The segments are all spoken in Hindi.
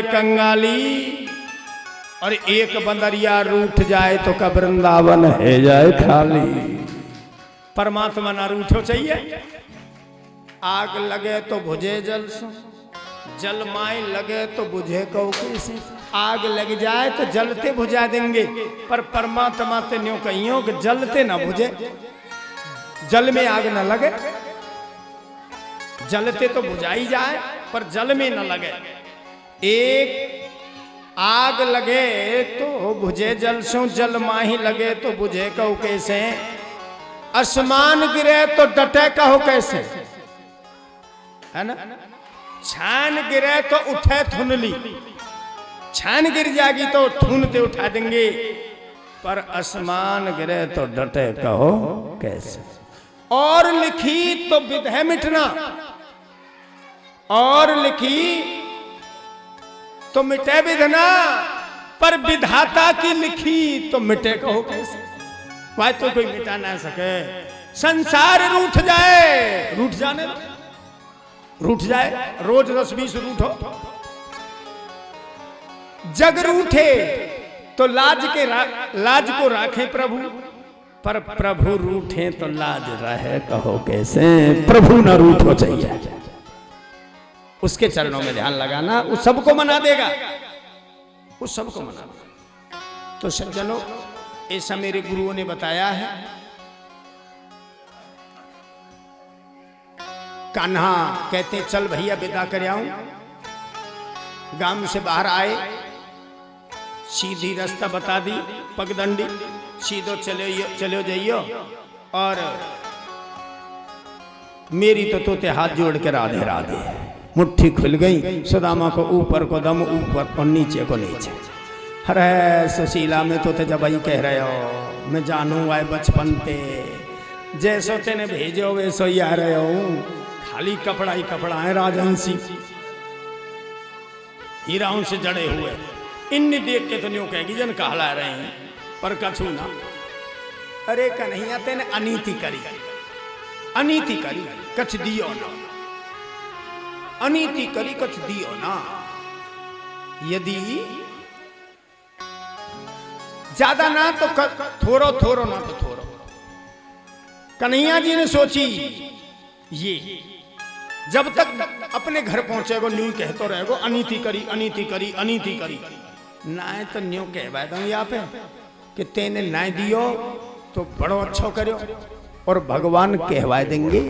जाए कंगाली और एक बंदरिया रूठ जाए तो का वृंदावन है जाए खाली। परमात्मा ना रूठो चाहिए। आग लगे तो बुझे जल सो, जल माई लगे तो बुझे कौ कैसे। आग लग जाए तो जलते बुझा देंगे, पर परमात्मा ते न्यों कहियो कि जलते ना बुझे। जल में आग न लगे, जलते तो बुझाई जाए पर जल में न लगे। एक आग लगे तो बुझे जल सो, जल माही लगे तो बुझे कहो कैसे। आसमान गिरे तो डटे कहो कैसे, है ना। छान गिरे तो उठे थुनली, छान गिर जाएगी तो थूनते उठा देंगे, पर आसमान गिरे तो डटे कहो कैसे। और लिखी तो विधे मिटना, और लिखी तो मिटे विधना, पर विधाता की लिखी तो मिटे कहो कैसे। वह तो कोई मिटा ना सके। संसार रूठ जाए, रूठ जाने रूठ जाए, रोज 10-20 रूठो। जग रूठे तो लाज को राखे प्रभु, पर प्रभु रूठे तो लाज रहे कहो कैसे। प्रभु न रूठो चाहिए, उसके चरणों में ध्यान लगाना, वो सबको मना देगा, वो सबको मना देगा। तो सज्जनों, ऐसा मेरे गुरुओं ने बताया है। कान्हा कहते चल भैया विदा कर आऊं। गांव से बाहर आए, सीधी रास्ता बता दी पगडंडी, सीधो चलो जाइयो। और मेरी तो तोते हाथ जोड़ के राधे राधे, मुट्ठी खुल गई। सुदामा को ऊपर को दम ऊपर और नीचे को नीचे। अरे सुशीला में तो जब ही कह रहे हो, मैं जानू आए बचपन ते, जैसो तेने भेजो वैसो ही आ रहे हो। खाली कपड़ा ही कपड़ा है राजहंसी, हीराओं से जड़े हुए। इन देख के तो न्यों कहेगी जन कहला रहे हैं, पर कछू ना। अरे कन्हैया तेने अनीति करी, अनीति करी कछ दियो ना, अनीति करी कछ दियो ना। यदि ज्यादा ना तो थोरो थोरो ना तो थोरो। कन्हैया जी ने सोची, ये जब तक अपने घर पहुंचेगो न्यू कहते रहेगो अनीति करी अनीति करी अनीति करी। ना तो न्यू कहवा दूं यहाँ पे कि तेने ना दियो तो बड़ो अच्छो करो, और भगवान कहवा देंगे।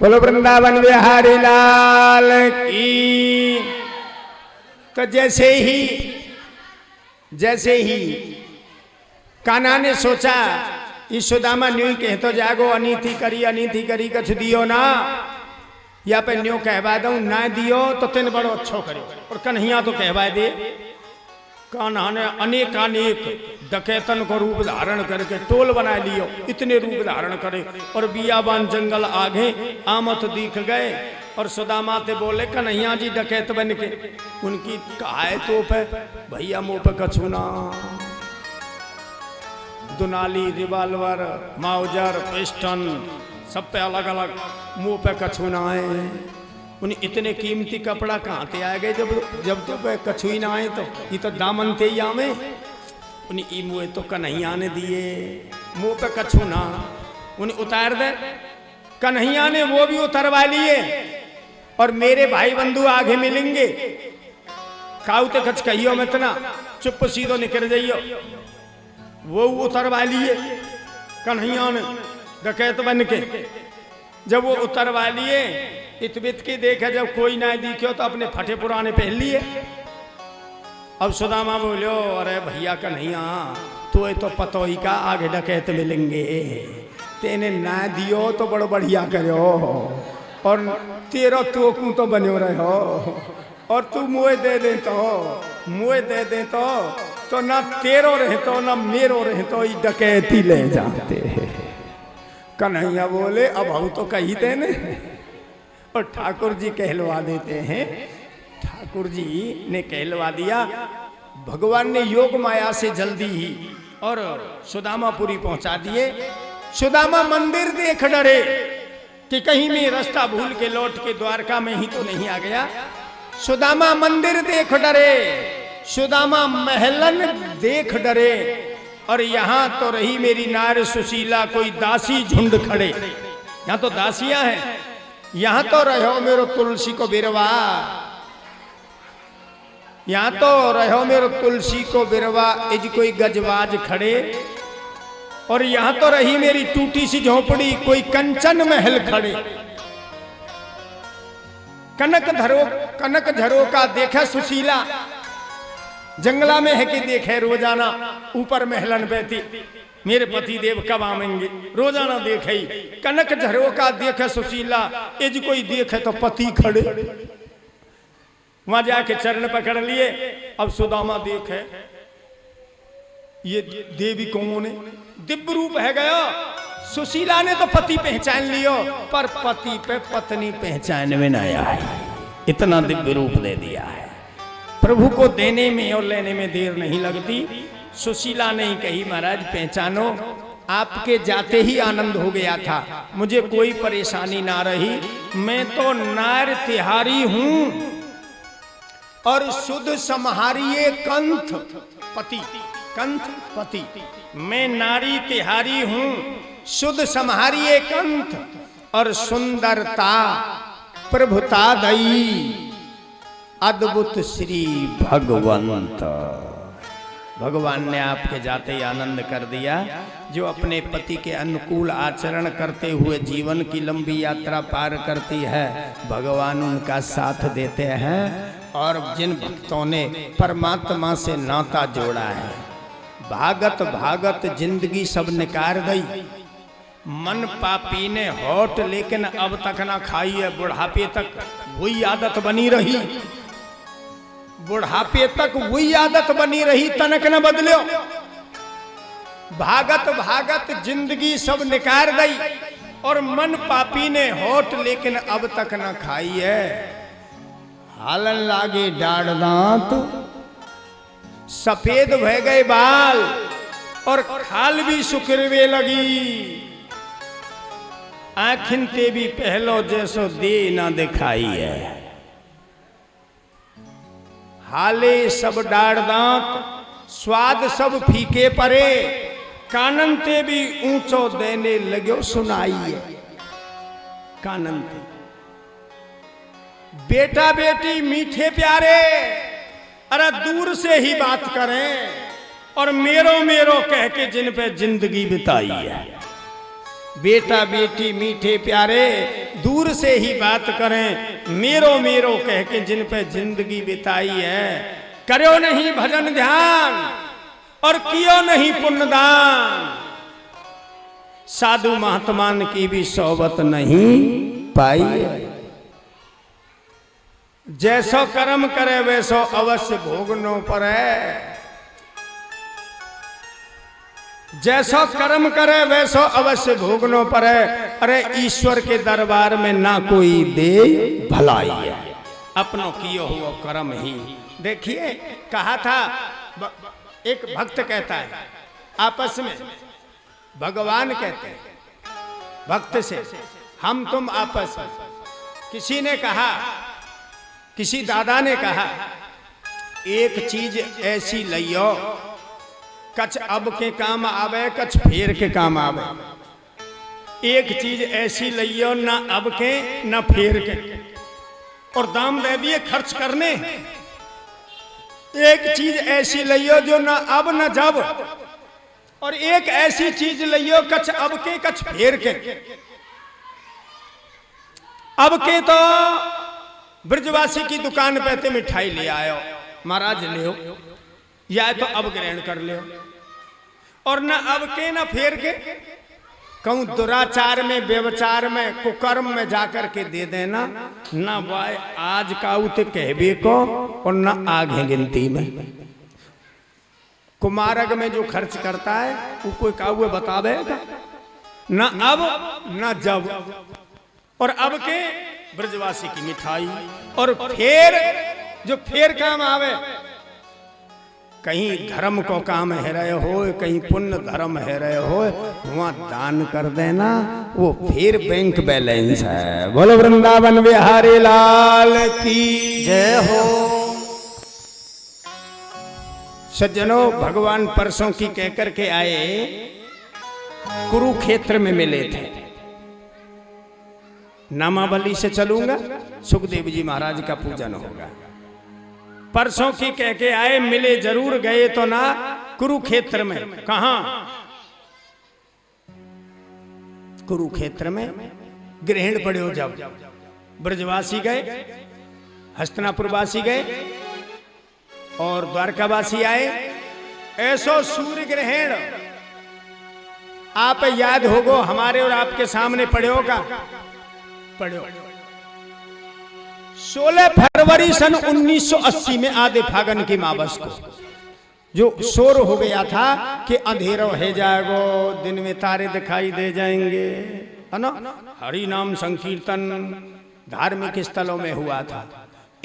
बोलो वृंदावन बिहारी लाल की। तो जैसे ही कान्हा ने सोचा, ये सुदामा न्यू कह तो जागो अनीति करी कछ दियो ना, या पे न्यू कहवा दूं ना दियो तो तेन बड़ो अच्छो करो। और कन्हैया तो कहवा दे। कान्हा ने अनेक डकैतन को रूप धारण करके टोल बना लियो, इतने रूप धारण करे। और बियाबान जंगल आगे आमत दिख गए, और सुदामा ते बोले कन्हैया जी डकैत बन के। उनकी कहा तो पे भैया मुंह पे कछूना, दुनाली, रिवाल्वर, माउजर, पिस्टन, सब पे अलग अलग मुंह पे कछूना है। उन इतने कीमती कपड़ा कहाँ ते आ गए जब तो कछु ही ना आए, तो ये तो दामन थे ही आमे। उन ई मुँह तो कन्हैया ने दिए, मुंह पे कछु ना, उन्हें उतार दे। कन्हैया ने वो भी उतरवा लिए, और मेरे भाई बंधु आगे मिलेंगे। काऊ ते कछ कहियो मत ना, चुप सीधो निकल जाइयो। वो उतरवा लिए कन्हैया ने डकैत बन के। जब वो उतरवा लिए इतबित की देखे, जब कोई ना दिखे तो अपने फटे पुराने पहन लिए। अब सुदामा बोलो, अरे भैया कन्हैया तो ये तो पतोही का आगे डकैत मिलेंगे, तेने ना दियो तो बड़ो बढ़िया करो, और तेरा तो तो बनो रहो, और तू मुँह दे दे तो ना तेरो रहतो ना मेरो रहतो, ये डकैती ले जाते। कन्हैया बोले अब हम तो कही देने, और ठाकुर जी कहलवा देते हैं। ठाकुर जी ने कहलवा दिया। भगवान ने योग माया से जल्दी ही और सुदामापुरी पहुंचा दिए। सुदामा मंदिर देख डरे कि कहीं मैं रास्ता भूल के लौट के द्वारका में ही तो नहीं आ गया। सुदामा मंदिर देख डरे, सुदामा महलन देख डरे, और यहां तो रही मेरी नार सुशीला, कोई दासी झुंड खड़े। यहां तो दासियां हैं, यहां तो रहो मेरो तुलसी को बिरवा, यहां तो रहो मेरो तुलसी को बिरवा, इज कोई गजबाज खड़े, और यहां तो रही मेरी टूटी सी झोपड़ी, कोई कंचन महल खड़े। कनक झरो का देखा सुशीला, जंगला में है कि देखे रोजाना ऊपर महलन बैठी, मेरे पति देव कब आवेंगे, रोजाना देखे। कनक झरो का देखे सुशीला, इज कोई देखे तो पति खड़े। वहां जाके चरण पकड़ लिए। अब सुदामा देखे ये देवी कौन है, दिव्य रूप है गया। सुशीला ने तो पति पहचान लियो, पर पति पे पत्नी पहचान में न आया, इतना दिव्य रूप दे दिया है। प्रभु को देने में और लेने में देर नहीं लगती। सुशीला ने ही कही, महाराज पहचानो, आपके जाते ही आनंद हो गया था, मुझे कोई परेशानी ना रही। मैं तो नार तिहारी हूं और शुद्ध समहारिये कंठ पति, कंठ पति। मैं नारी तिहारी हूं, शुद्ध समहारिये कंठ, और सुंदरता प्रभुता दई अद्भुत श्री भगवंत। भगवान ने आपके जाते ही आनंद कर दिया। जो अपने पति के अनुकूल आचरण करते हुए जीवन की लंबी यात्रा पार करती है, भगवान उनका साथ देते हैं। और जिन भक्तों ने परमात्मा से नाता जोड़ा है, भागत भागत जिंदगी सब निकार गई। मन पापी ने होठ लेकिन अब तक ना खाई है, बुढ़ापे तक वही आदत बनी रही, बुढ़ापे तक वही आदत बनी रही, तनक न बदलो। भागत भागत जिंदगी सब निकार गई, और मन पापी ने होठ लेकिन अब तक न खाई है। हालन लागे डाढ़ दांत, सफेद भय गए बाल, और खाल भी सुकरवे लगी। आँखिन ते भी पहलो जैसो दे ना दिखाई है। हाले सब डाढ़ दांत, स्वाद सब फीके परे, कानन ते भी ऊंचो देने लग्यो सुनाई है। कानन ते बेटा बेटी मीठे प्यारे, अरे दूर से ही बात करें, और मेरो मेरो कह के जिन पे जिंदगी बिताई है। बेटा बेटी मीठे प्यारे, दूर से ही बात करें, मेरो मेरो कह के जिन पे जिंदगी बिताई है। करो नहीं भजन ध्यान और कियो नहीं पुण्यदान, साधु महात्मान की भी सोबत नहीं पाई है। जैसो कर्म करे वैसो अवश्य भोगनो पड़े, जैसो कर्म करे वैसो अवश्य भोगनो पड़े। अरे ईश्वर के दरबार में ना कोई दे भलाई है, अपनों कियो हुआ कर्म ही। देखिए कहा था, एक भक्त कहता है आपस में, भगवान कहते हैं भक्त से, हम तुम आपस में। किसी ने कहा, किसी दादा ने कहा, एक चीज ऐसी लियो कछ अब के काम आवे, कछ फेर के काम आवे। एक चीज ऐसी लियो ना अब के ना फेर के, और दाम दे दिए खर्च करने। एक चीज ऐसी लियो जो ना अब ना जब, और एक ऐसी चीज लियो कछ अब के कछ फेर के। अब के तो ब्रजवासी की दुकान पे ते मिठाई ले आयो, महाराज ले या तो अब ग्रहण कर ले, और न अब के न फेर के कहूं दुराचार में व्यवचार में कुकर्म में जाकर के दे देना ना भाई आज का उत कहबे को और न आगे गिनती में। कुमारक में जो खर्च करता है वो कोई काहुए बतावेगा न अब न जब। और अब के ब्रजवासी की मिठाई और फेर जो फेर काम आवे, कहीं धर्म को काम है रहे हो, कहीं पुण्य धर्म है रहे हो, वहां दान कर देना, वो फिर बैंक बैलेंस है। बोलो वृंदावन बिहारी लाल की जय हो। सज्जनों, भगवान परसों की कहकर के आए, कुरुक्षेत्र में मिले थे। नामावली से चलूंगा, सुखदेव जी महाराज का पूजन होगा। परसों की कह के आए, मिले जरूर गए तो ना कुरुक्षेत्र में। कहा? कुरुक्षेत्र में ग्रहण पड़े हो जब ब्रजवासी गए, हस्तिनापुरवासी गए और द्वारकावासी आए। ऐसो सूर्य ग्रहण आप याद होगो, हमारे और आपके सामने पड़े होगा, पढ़ो 16 फरवरी सन 1980 में आधे फागन की मावस को जो शोर हो गया था कि अंधेरा हो जाएगो, दिन में तारे दिखाई दे जाएंगे, है ना। हरि नाम संकीर्तन धार्मिक स्थलों में हुआ था।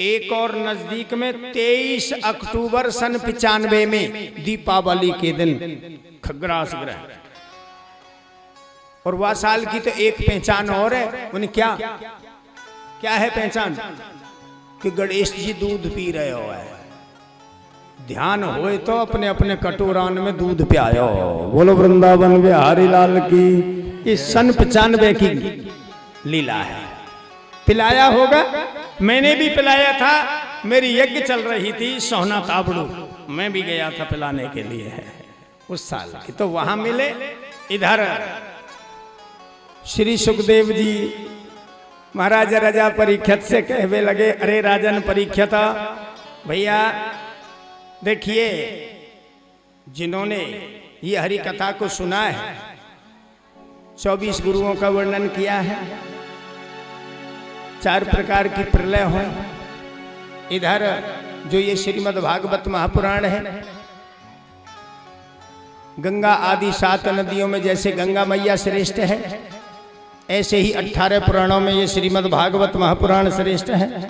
एक और नजदीक में 23 अक्टूबर सन 95 में दीपावली के दिन खग्रास ग्रहण। और वह साल की तो एक पहचान और है, उन्हें क्या है पहचान? कि गणेश जी दूध पी रहे हो है। ध्यान होए तो अपने अपने कटोरान में दूध पियायो। बोलो वृंदावन बिहारी लाल की। इस सन 95 की लीला है। पिलाया होगा, मैंने भी पिलाया था। मेरी यज्ञ चल रही थी सोहना ताबड़ू, मैं भी गया था पिलाने के लिए है उस साल की। तो वहां मिले। इधर श्री सुखदेव जी महाराज राजा परीक्षित से कहवे लगे, अरे राजन परीक्षित भैया देखिए, जिन्होंने ये हरि कथा को सुना है, 24 गुरुओं का वर्णन किया है, 4 प्रकार की प्रलय हो। इधर जो ये श्रीमद् भागवत महापुराण है, गंगा आदि 7 नदियों में जैसे गंगा मैया श्रेष्ठ है, ऐसे ही 18 पुराणों में ये श्रीमद् भागवत महापुराण श्रेष्ठ है।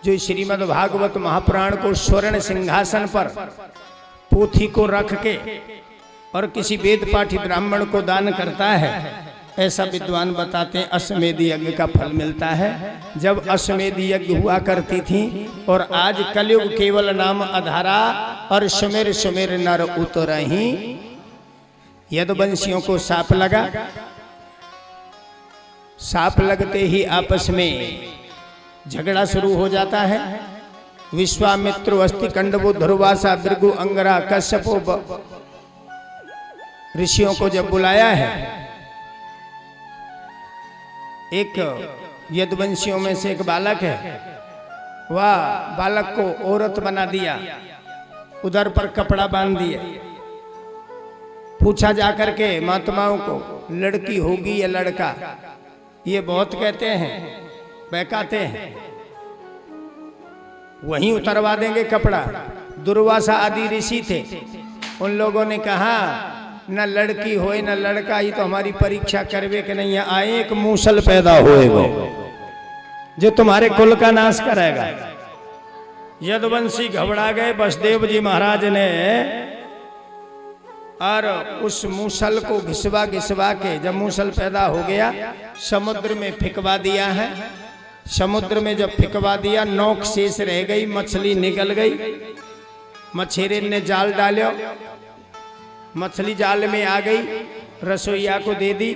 जो श्रीमद् भागवत महापुराण को स्वर्ण सिंहासन पर पोथी को रख के और किसी वेद पाठी ब्राह्मण को दान करता है, ऐसा विद्वान बताते हैं अश्वमेध यज्ञ का फल मिलता है। जब अश्वमेध यज्ञ हुआ करती थी और आज कलयुग केवल नाम अधारा और सुमेर सुमेर नर उतरही, यदुवंशियों को साप लगा। साप लगते ही आपस में झगड़ा शुरू हो जाता है। विश्वामित्र, अस्थिकंडवो, धरुवासा, भृगु, अंगरा, कश्यपो ऋषियों को जब बुलाया है, एक यदुवंशियों में से एक बालक है, वह बालक को औरत बना दिया, उधर पर कपड़ा बांध दिया। पूछा जाकर के महात्माओं को, लड़की होगी या लड़का? ये बहुत कहते हैं, बहकाते हैं, वहीं उतरवा देंगे कपड़ा। दुर्वासा आदि ऋषि थे, उन लोगों ने कहा न लड़की होए न लड़का, ये तो हमारी परीक्षा करवे के नहीं है। आए एक मूसल पैदा होएगा जो तुम्हारे कुल का नाश करेगा। यदुवंशी घबरा गए। वसुदेव जी महाराज ने और उस मूसल को घिसवा घिसवा के, जब मूसल पैदा हो गया, समुद्र में फिकवा दिया है। समुद्र में जब फिकवा दिया, नोक शेष रह गई, मछली निकल गई। मछेरे ने जाल डालो, मछली जाल में आ गई, रसोईया को दे दी,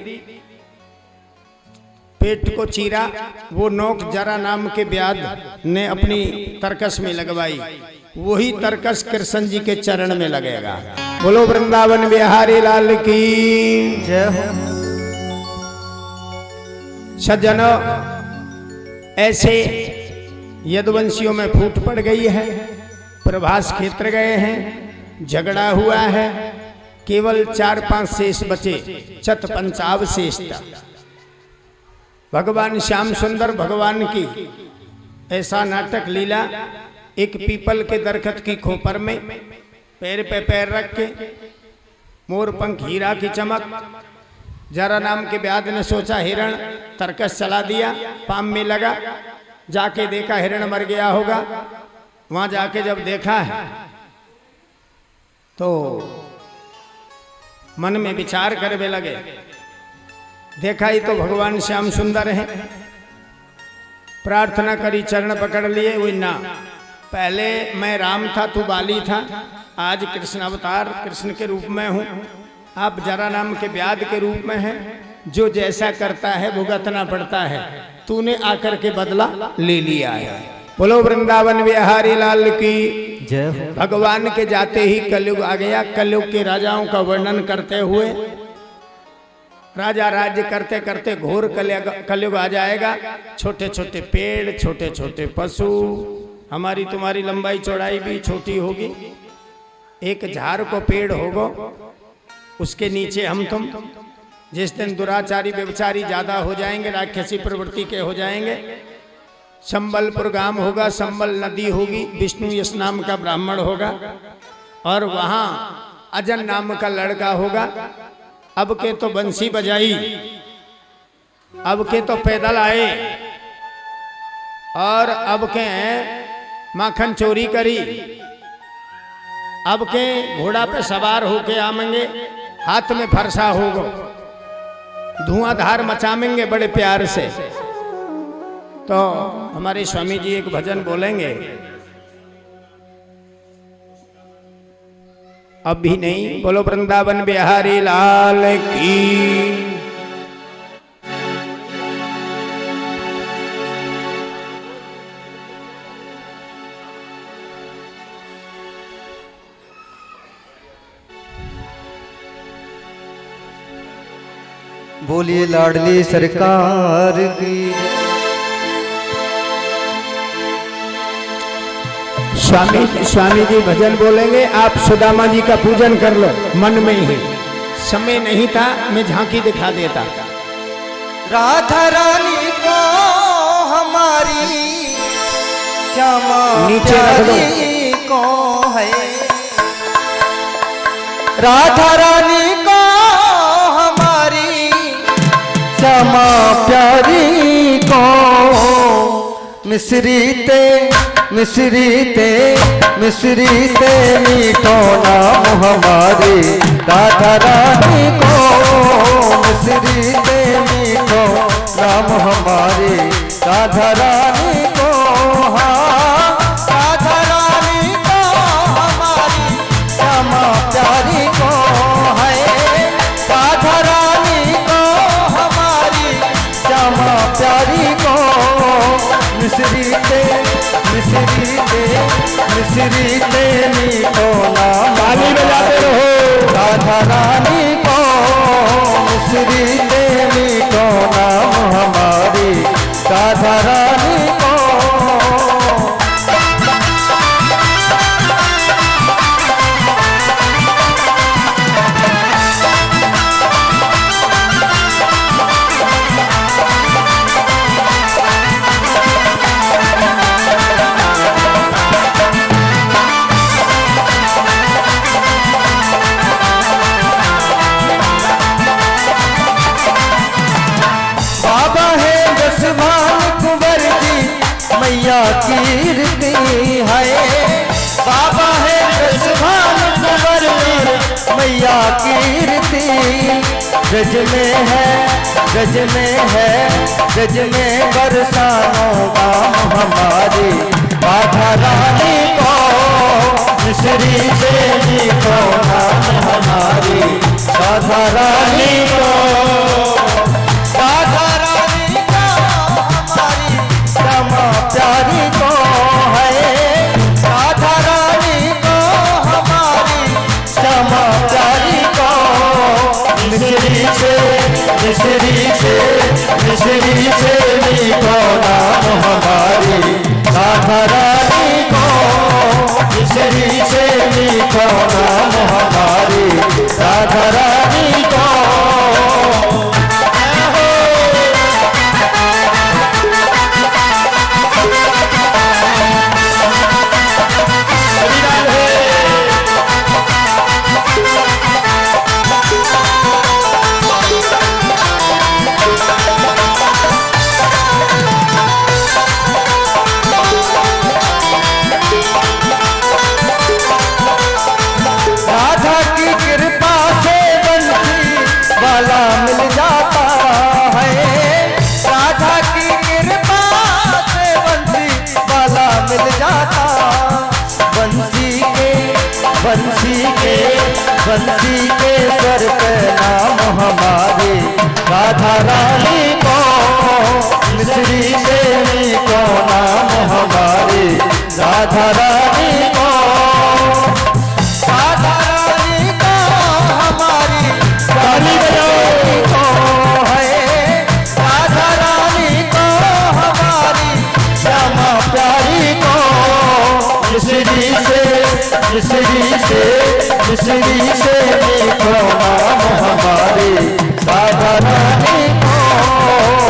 पेट को चीरा। वो नोक जरा नाम के व्याध ने अपनी तरकस में लगवाई। वही तरकस कृष्ण जी के चरण में लगेगा। बोलो वृंदावन बिहारी लाल की जय हो। सज्जनों, ऐसे यदुवंशियों में फूट पड़ गई है, प्रभास क्षेत्र गए हैं, झगड़ा हुआ है, केवल 4-5 शेष बचे, चत पंचाव शेष था। भगवान श्याम सुंदर भगवान की ऐसा नाटक लीला, एक पीपल के दरखत की खोपर में पैर पे पैर रख के, मोर पंख हीरा की चमक, जरा नाम के व्याध ने सोचा हिरण, तरकस चला दिया, पाम में लगा, जाके देखा हिरण मर गया होगा। वहां जाके जब देखा है तो मन में विचार करने लगे, देखा ही तो भगवान श्याम सुंदर है, प्रार्थना करी, चरण पकड़ लिए, वही ना, पहले मैं राम था तू बाली था, आज कृष्ण अवतार कृष्ण के रूप में हूँ, आप जरा नाम के व्याध के रूप में हैं, जो जैसा करता है भुगतना पड़ता है, तूने आकर के बदला ले लिया है। बोलो वृंदावन बिहारी लाल की जय हो। भगवान के जाते ही कलयुग आ गया। कलयुग के राजाओं का वर्णन करते हुए, राजा राज्य करते करते घोर कलयुग आ जाएगा। छोटे छोटे पेड़, छोटे छोटे पशु, हमारी तुम्हारी लंबाई चौड़ाई भी छोटी होगी, एक झाड़ को पेड़ होगा, उसके नीचे हम तुम, जिस दिन दुराचारी व्यभिचारी ज्यादा हो जाएंगे, राक्षसी प्रवृत्ति के हो जाएंगे, संबलपुर गांव होगा, संबल नदी होगी, विष्णु यश नाम का ब्राह्मण होगा, और वहां अजन नाम का लड़का होगा। अब के तो बंसी बजाई, अब के तो पैदल आए, और अब के माखन चोरी करी, अब के घोड़ा पे सवार होके आवेंगे, हाथ में फरसा होगा, धुआंधार मचावेंगे बड़े प्यार से। तो हमारे स्वामी जी एक भजन बोलेंगे, अभी नहीं, बोलो वृंदावन बिहारी लाल की। बोलिए लाडली सरकार की। स्वामी जी भजन बोलेंगे, आप सुदामा जी का पूजन कर लो मन में ही। समय नहीं था, मैं झांकी दिखा देता। राधा रानी को हमारी श्यामा प्यारी को है, राधा रानी को हमारी श्यामा प्यारी को, मिश्री ते मीठो नाम हमारी राधा रानी को, मिश्री ते मीठो नाम हमारी राधा रानी को। हाँ, राधा रानी को हमारी श्यामा प्यारी को है, राधा रानी को हमारी श्यामा प्यारी को, मिश्री ते मीठो नाम ताली बजाते रहो। राधा रानी को, मिश्री ते मीठो नाम हमारी राधा रानी को। मैया कीर्ति है, बाबा है रसभान कुंवर मैया कीर्ति, गज में है, गज में है, गज में बरसानो गाम हमारी राधा रानी को, मिश्री देवी को नाम हमारी राधा रानी को, राधा रानी को हमारी श्यामा प्यारी को है, राधा रानी को हमारी श्यामा मिश्री से मीठो नाम हमारी राधा रानी को, मिश्री से मीठो नाम हमारी राधा रानी को। राधा की कृपा से बंसी वाला मिल जाता है, राधा की कृपा से बंसी वाला मिल जाता। बंसी के सर पे नाम हमारे राधा रानी को, मिश्री से मीठो नाम हमारे राधा रानी को। राधा रानी को हमारी रानी को है, राधा रानी को हमारी श्यामा प्यारी को। मिश्री से मीठो नाम हमारे राधा रानी को,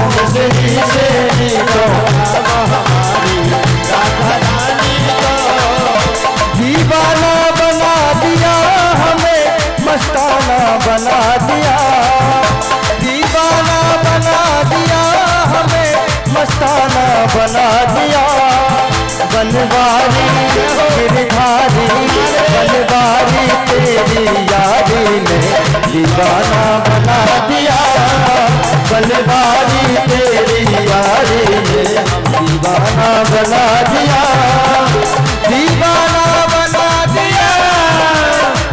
मिश्री से मीठो नाम हमारी राधा रानी को। दीवाना बना दिया हमें, मस्ताना बना दिया, दीवाना बना दिया हमें, मस्ताना बना दिया। बनवारी गिरधारी बनवारी तेरी यारी ने दीवाना बना दिया, बनवारी तेरी यारी ने दीवाना बना दिया। दीवाना बना दिया,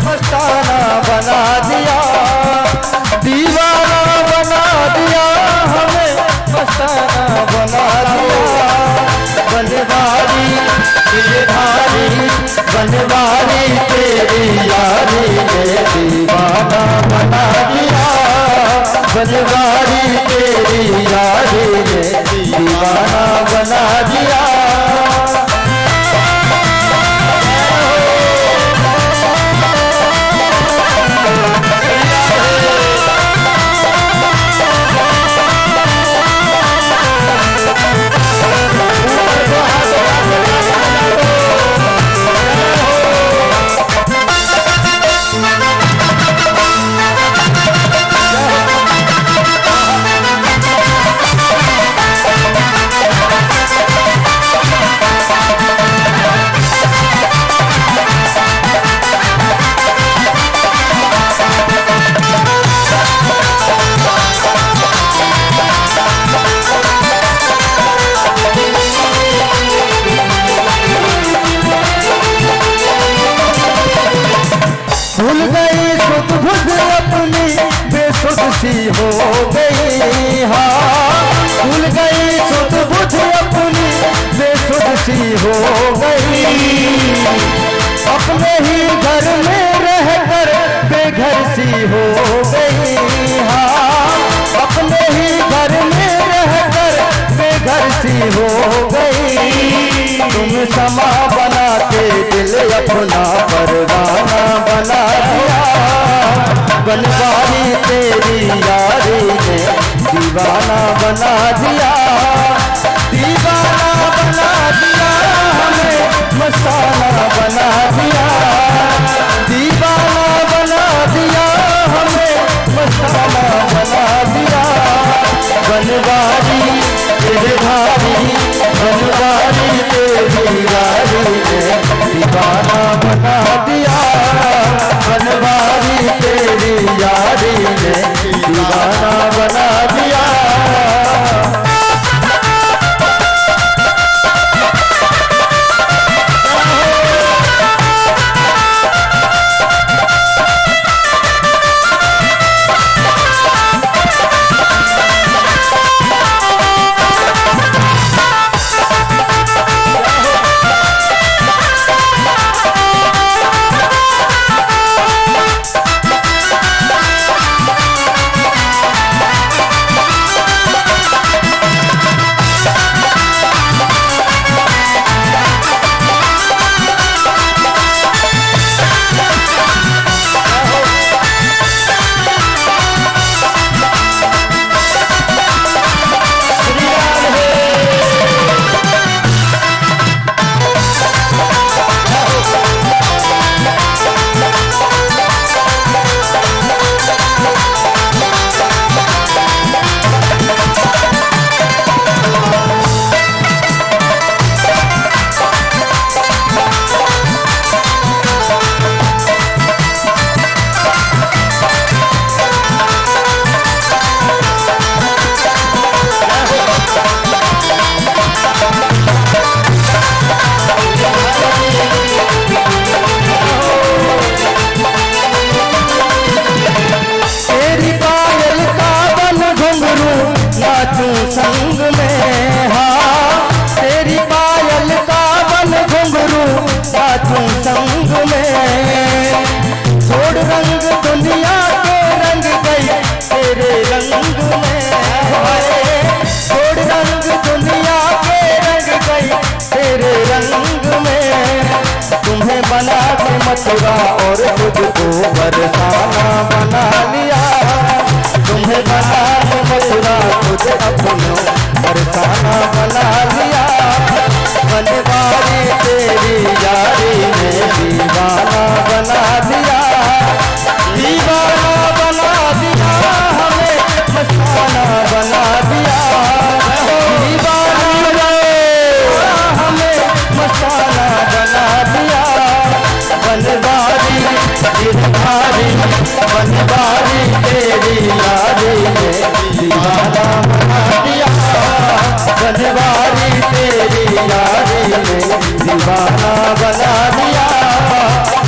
मस्ताना बना दिया, दीवाना बना दिया हमें, मस्ताना बना दिया। बनवारी गिरधारी बनवारी तेरी यारी ने दीवाना बना दिया, बनवारी तेरी यारी ने दीवाना बना दिया। भूल गई सुध बुध अपनी बेसुध सी हो गई, हाँ भूल गई सुध बुध अपनी बेसुध सी हो गई। अपने ही घर में रहकर बेघर सी हो गई, हाँ अपने ही घर में रहकर बेघर सी हो गई। तुम समा बना के दिल अपना परवाना बना दिया, बनवारी तेरी यारी ने दीवाना बना दिया। दीवाना बना दिया हमें, मस्ताना बना दिया, दीवाना बना दिया हमें, मस्ताना बना दिया। बनवारी गिरधारी बनवारी तेरी यारी ने दीवाना बना दिया, बनवारी तेरी यारी ने दीवाना बना दिया। बना के मथुरा और तुझको बरसाना बना लिया। तुम्हें बना के मथुरा तुझे अपनों बरसाना बना लिया। बनवारी तेरी यारी ने दीवाना बना दिया। दीवाना बना दिया हमें मस्ताना बना दिया। दीवाना हमें मस्ताना बना दिया। बनवारी गिरधारी बनवारी तेरी यारी ने दीवाना बना दिया। बनवारी तेरी यारी ने दीवाना बना दिया।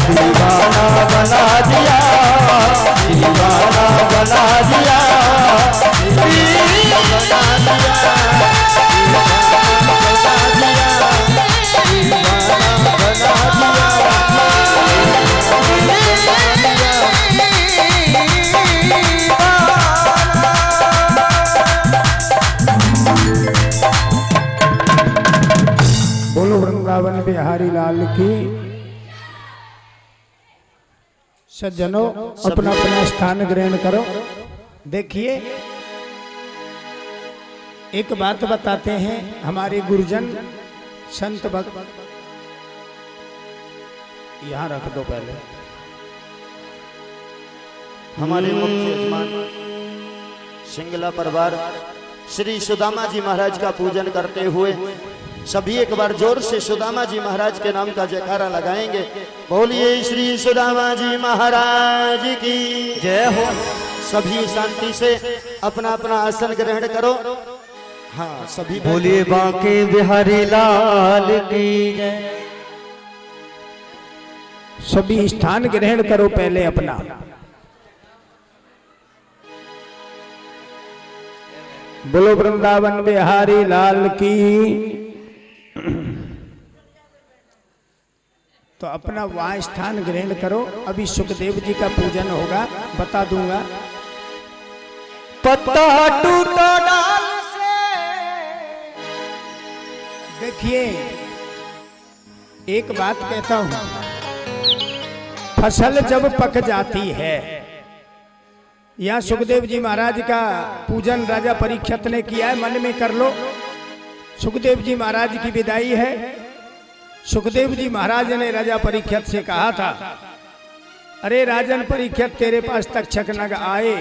दीवाना बना दिया। दीवाना बना दिया। बोलो वृंदावन बिहारी लाल की। सज्जनों अपना अपना स्थान ग्रहण करो। देखिए एक बात बताते हैं हमारे गुरुजन संत भक्त, यहाँ रख दो पहले। हमारे मुख्य यजमान सिंगला परिवार श्री सुदामा जी महाराज का पूजन करते हुए सभी एक बार जोर से सुदामा जी महाराज के नाम का जयकारा लगाएंगे। बोलिए श्री सुदामा जी महाराज की जय हो। सभी शांति से अपना अपना आसन ग्रहण करो। हाँ सभी बोलिए बांके बिहारी लाल की जय। सभी स्थान ग्रहण करो पहले अपना। बोलो वृंदावन बिहारी लाल की। तो अपना वहां स्थान ग्रहण करो। अभी सुखदेव जी का पूजन होगा, बता दूंगा। पत्ता टूटा डाल से। देखिए एक बात कहता हूं, फसल जब पक जाती है, यहां सुखदेव जी महाराज का पूजन राजा परीक्षित ने किया है, मन में कर लो। सुखदेव जी महाराज की विदाई है। सुखदेव जी महाराज ने राजा परीक्षित से कहा था, अरे राजन परीक्षित तेरे पास तक्षक नग आए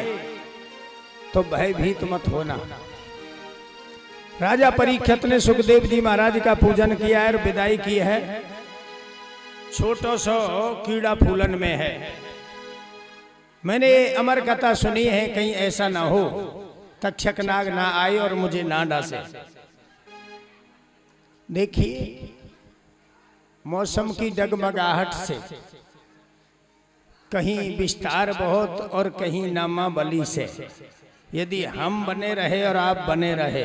तो भयभीत मत होना। राजा परीक्षित ने सुखदेव जी महाराज का पूजन किया है और विदाई की है। छोटो सो कीड़ा फूलन में है। मैंने अमर कथा सुनी है, कहीं ऐसा ना हो तक्षक नाग ना आए और मुझे ना डासे। देखिए मौसम की डगमगाहट से कहीं विस्तार बहुत और कहीं नामा बली से, यदि हम बने रहे और आप बने रहे,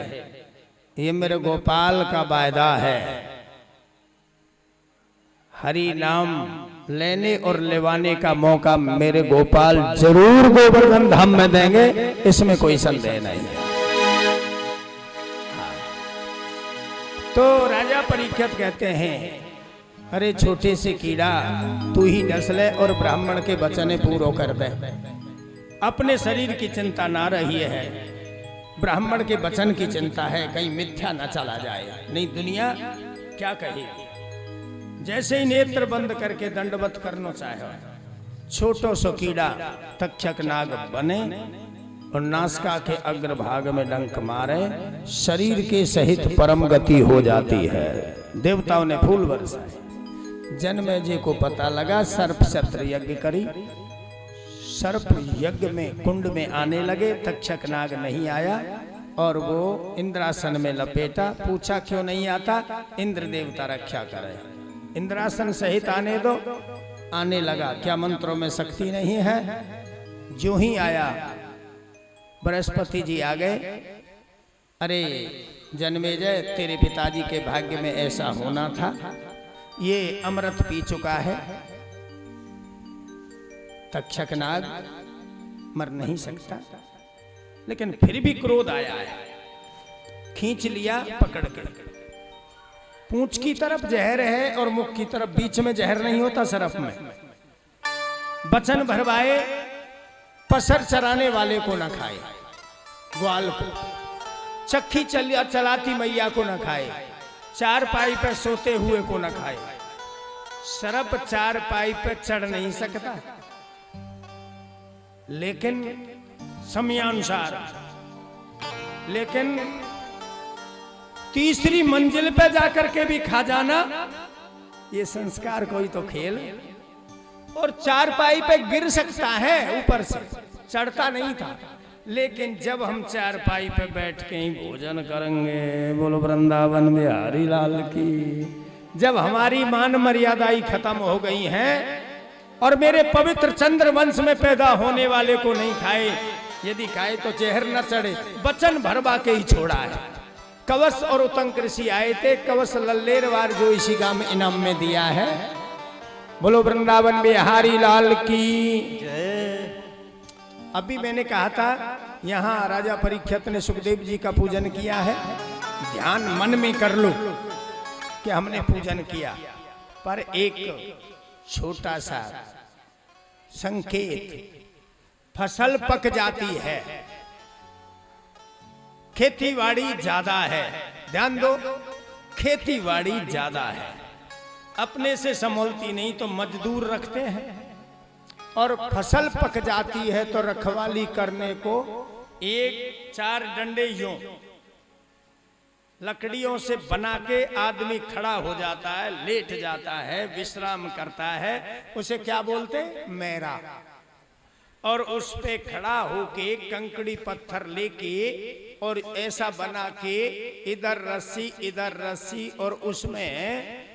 ये मेरे गोपाल का वायदा है। हरि नाम लेने और लेवाने का मौका मेरे गोपाल जरूर गोवर्धन धाम में देंगे, इसमें कोई संदेह नहीं है। तो राजा परीक्षित कहते हैं, अरे छोटे से कीड़ा तू ही डस ले और ब्राह्मण के वचन पूरो कर दे। अपने शरीर की चिंता ना रही है, ब्राह्मण के वचन की चिंता है, कहीं मिथ्या ना चला जाए, नहीं दुनिया क्या कहेगी। जैसे ही नेत्र बंद करके दंडवत करना चाहे, छोटो सो कीड़ा तक्षक नाग बने और नासिका के अग्रभाग में डंक मारे, शरीर के सहित परम गति हो जाती है। देवताओं ने फूल बरसाए। जन्मे जी को पता लगा, सर्प शस्त्र यज्ञ करी। सर्प यज्ञ में कुंड में आने लगे, तक्षक नाग नहीं आया और वो इंद्रासन में लपेटा। पूछा क्यों नहीं आता? इंद्र देवता रक्षा करे, इंद्रासन सहित आने दो। आने लगा, क्या मंत्रों में शक्ति नहीं है? जो ही आया बृहस्पति जी आ गए, अरे जन्मेजय तेरे पिताजी के भाग्य में ऐसा होना था, ये अमृत पी चुका है, तक्षक नाग मर नहीं सकता। लेकिन फिर भी क्रोध आया है, खींच लिया पकड़ के। पूंछ की तरफ जहर है और मुख की तरफ, बीच में जहर नहीं होता सरफ में। बचन भरवाए पसर चराने वाले को न खाए, ग्वाल को चक्की चलाती मैया को न खाए, चार पाई पे सोते हुए को न खाए। सरप चार पाई पे चढ़ नहीं सकता, लेकिन समयानुसार, लेकिन तीसरी मंजिल पे जाकर के भी खा जाना, ये संस्कार कोई तो खेल। और चार पाई पे गिर सकता है ऊपर से, चढ़ता नहीं था। लेकिन जब हम चार पाई पे बैठ के ही भोजन करेंगे, बोलो वृंदावन बिहारी लाल की, जब हमारी मान मर्यादा ही खत्म हो गई है और मेरे पवित्र चंद्रवंश में पैदा होने वाले को नहीं खाए, यदि खाए तो चेहर न चढ़े, बचन भरवा के ही छोड़ा है। कवच और उतंक ऋषि आए थे, कवच लल्लेरवार जो इसी गांव में इनाम में दिया है। बोलो वृंदावन बिहारी लाल की जय। अभी मैंने कहा था यहाँ राजा परीक्षित ने सुखदेव जी का पूजन किया है। ध्यान मन में कर लो कि हमने पूजन किया, पर एक छोटा सा संकेत, फसल पक जाती है, खेतीबाड़ी ज्यादा है, ध्यान दो, खेतीबाड़ी ज्यादा है, अपने से संभलती नहीं तो मजदूर रखते हैं, और फसल पक जाती है तो रखवाली करने को एक चार डंडे यूं लकड़ियों से बना के आदमी खड़ा हो जाता है, लेट जाता है, विश्राम करता है, उसे क्या बोलते? मेरा। और उस पे खड़ा होके कंकड़ी पत्थर लेके और ऐसा बना के इधर रस्सी और उसमें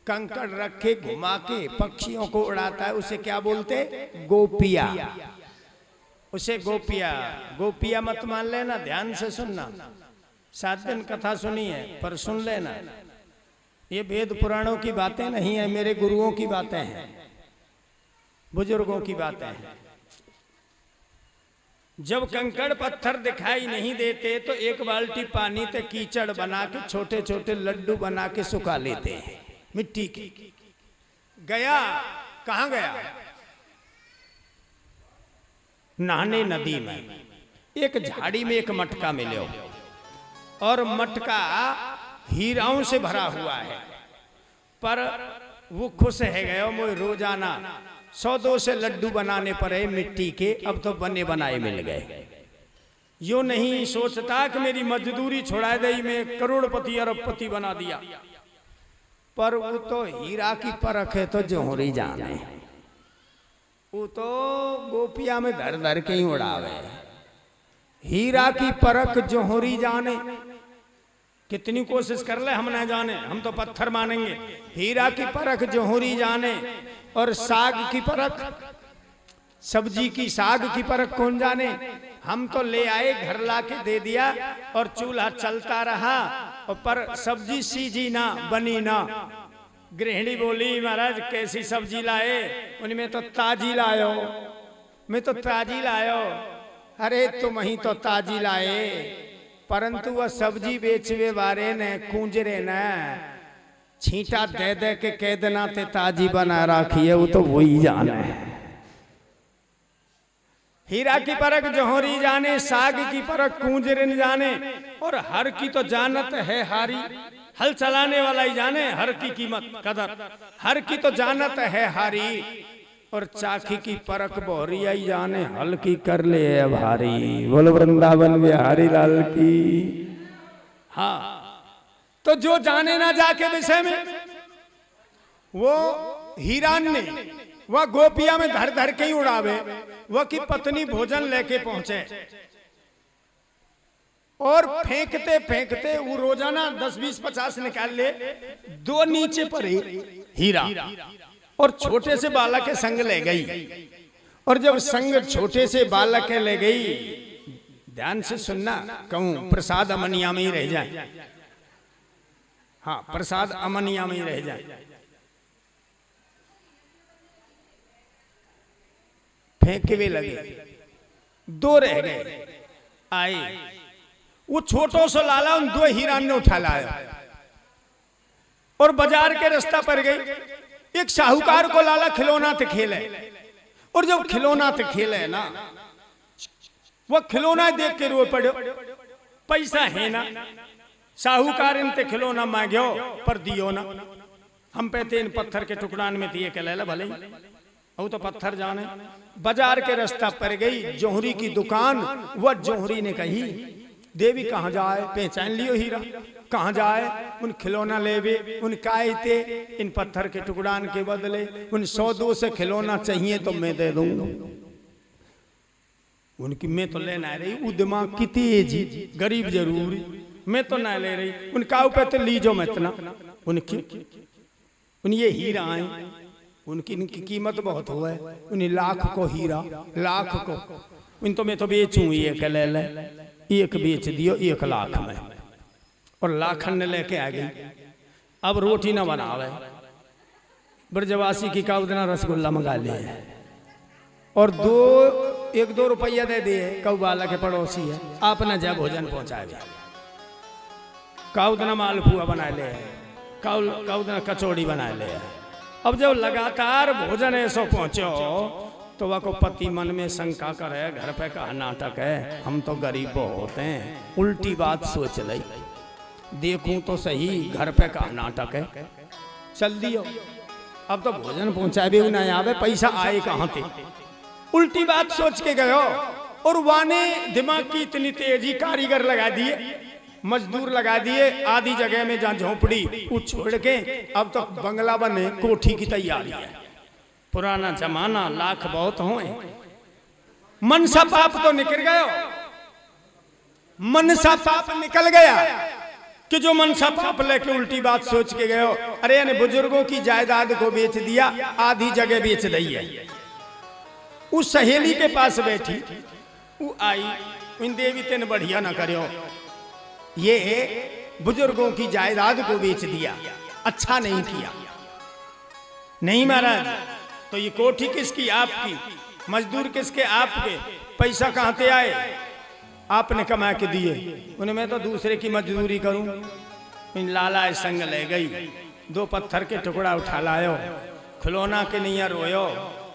कंकड़ रख के घुमा के पक्षियों को उड़ाता है, उसे क्या बोलते? गोपिया। उसे गोपिया, गोपिया मत मान लेना, ध्यान से सुनना। 7 दिन कथा सुनी है, पर सुन लेना, ये वेद पुराणों की बातें नहीं है, मेरे गुरुओं की बातें हैं, बुजुर्गों की बातें हैं। जब कंकड़ पत्थर दिखाई नहीं देते तो एक बाल्टी पानी ते कीचड़ बना के छोटे छोटे लड्डू बना के सुखा लेते हैं मिट्टी की। गया कहां गया? नहाने नदी में। एक झाड़ी में एक मटका मिले और मटका हीराओं से भरा हुआ है, पर वो खुश है गया, मुझे रोजाना 100-200 से लड्डू बनाने पड़े मिट्टी के, अब तो बने बनाए मिल गए। यो नहीं सोचता कि मेरी मजदूरी छोड़ा दे, मैं करोड़पति अरबपति बना दिया, पर वो तो हीरा की परख है तो जोहरी जाने, वो तो गोपिया में धर धर के ही उड़ावे। हीरा की परख जोहरी जाने, कितनी कोशिश कर ले हम न जाने, हम तो पत्थर मानेंगे। हीरा की परख जोहरी जाने, और साग की परख, सब्जी की साग की परख कौन जाने। हम तो ले आए, घर ला के दे दिया और चूल्हा चलता रहा, और पर सब्जी सीजी ना, बनी ना। गृहिणी बोली, महाराज कैसी सब्जी लाए? उनमें तो ताजी लायो, मैं तो ताजी लायो। अरे तुम ही तो ताजी लाए, परंतु वह सब्जी बेचवे वाले ने कूंजरे ने छींटा दे दे के कह देना ते ताजी बना रखी है, वो तो वही जाने। हीरा की परख जोहरी जाने, साग की परख कूंजरे न जाने, और हर की तो जानत है हारी, हल चलाने वाला ही जाने हर की कीमत कदर। हर की तो जानत है हारी, और चाखी की परख बोहरिया ही जाने, हल की कर ले भारी। बोलो वृंदावन बिहारी लाल की। हाँ, तो जो जाने ना जाके विषय में, वो हीरान ने वह गोपिया में धर धर के ही उड़ावे। वह की पत्नी भोजन लेके पहुंचे और फेंकते फेंकते वो रोजाना 10, 20, 50 निकाल ले, 2 नीचे पड़े हीरा, और छोटे से बालक के संग ले गई। और जब संग छोटे से बालक के ले गई, ध्यान से सुनना, कहूं प्रसाद अमनिया में ही रह जाए। हाँ, प्रसाद अमनिया में ही रह जाए। फेंकवे लगे, 2 रह गए। आए वो छोटो सो लाला, उन 2 हीरान ने उठा लाया। और बाजार के रास्ता पर गई। एक साहूकार को लाला खिलौना ते खेले, और जब खिलौना ते खेले ना, वो खिलौना देख के रो पड़ो, पैसा है ना। साहूकार इनते खिलौना मांगो पर दियो ना। हम पे इन पत्थर के टुकड़ान में दिए के ले भले, वो तो पत्थर जाने। बाजार के रास्ता पर गई, जोहरी की दुकान। वह जोहरी ने कही, देवी कहाँ जाए, पहचान लियो हीरा, कहाँ जाए। उन खिलौना लेवे, उन कायते इन पत्थर के टुकड़ान के बदले उन 100-200 से खिलौना चाहिए तो मैं दे दूंगा। उनकी मैं तो लेना रही, वो दिमाग की तेजी, गरीब जरूरी, मैं तो ना ले रही। उनका पे तो लीजो मैं इतना। उनकी उन ये हीरा आए, उनकी इनकी कीमत बहुत हुआ है। उन्हें लाख को हीरा, लाख को उन तो मैं तो बेचूं, एक ले ले, एक बेच दियो 1 लाख में। और लाखन ने लेके आ गई। अब रोटी ना बनावे, ब्रजवासी की काउदना रसगुल्ला मंगा ले, और 1-2 रुपया दे दिए। कौबाला के पड़ोसी है, आपने जब भोजन पहुंचा दिया। काउदना मालपुआ बना ले, काउदना कचौड़ी बना ले। अब जब लगातार भोजन ऐसो पहुंचो तो वह को पति मन में शंका करे, घर पे का नाटक है, हम तो गरीब बहुत हैं। उल्टी बात सोच ली, देखूं तो सही घर पे का नाटक है, चल दियो। अब तो भोजन पहुंचा भी ना आवे, पैसा आए कहाँ थे। उल्टी बात सोच के गयो, और वाने दिमाग की इतनी तेजी, कारीगर लगा दिए, मजदूर लगा दिए। आधी जगह में जहाँ झोपड़ी वो छोड़ के अब तो बंगला बने, कोठी की तैयारी है। पुराना जमाना, लाख बहुत हो। मनसा पाप तो निकल गयो, मनसा पाप निकल गया कि जो मनसा पाप लेके उल्टी बात सोच के गयो। अरे यानी बुजुर्गों की जायदाद को बेच दिया, आधी जगह बेच दी है। उस सहेली के पास बैठी, वो आई, इन देवी तेन बढ़िया ना करो, ये बुजुर्गों की जायदाद को बेच दिया, अच्छा नहीं किया। नहीं महाराज, तो ये कोठी किसकी? आपकी। मजदूर किसके? आपके। पैसा कहाँ से आए? आपने कमा के दिए। उन्हें मैं तो दूसरे की मजदूरी करूं। इन लाला संग ले गई, 2 पत्थर के टुकड़ा उठा लायो, खिलौना के नैया रोयो।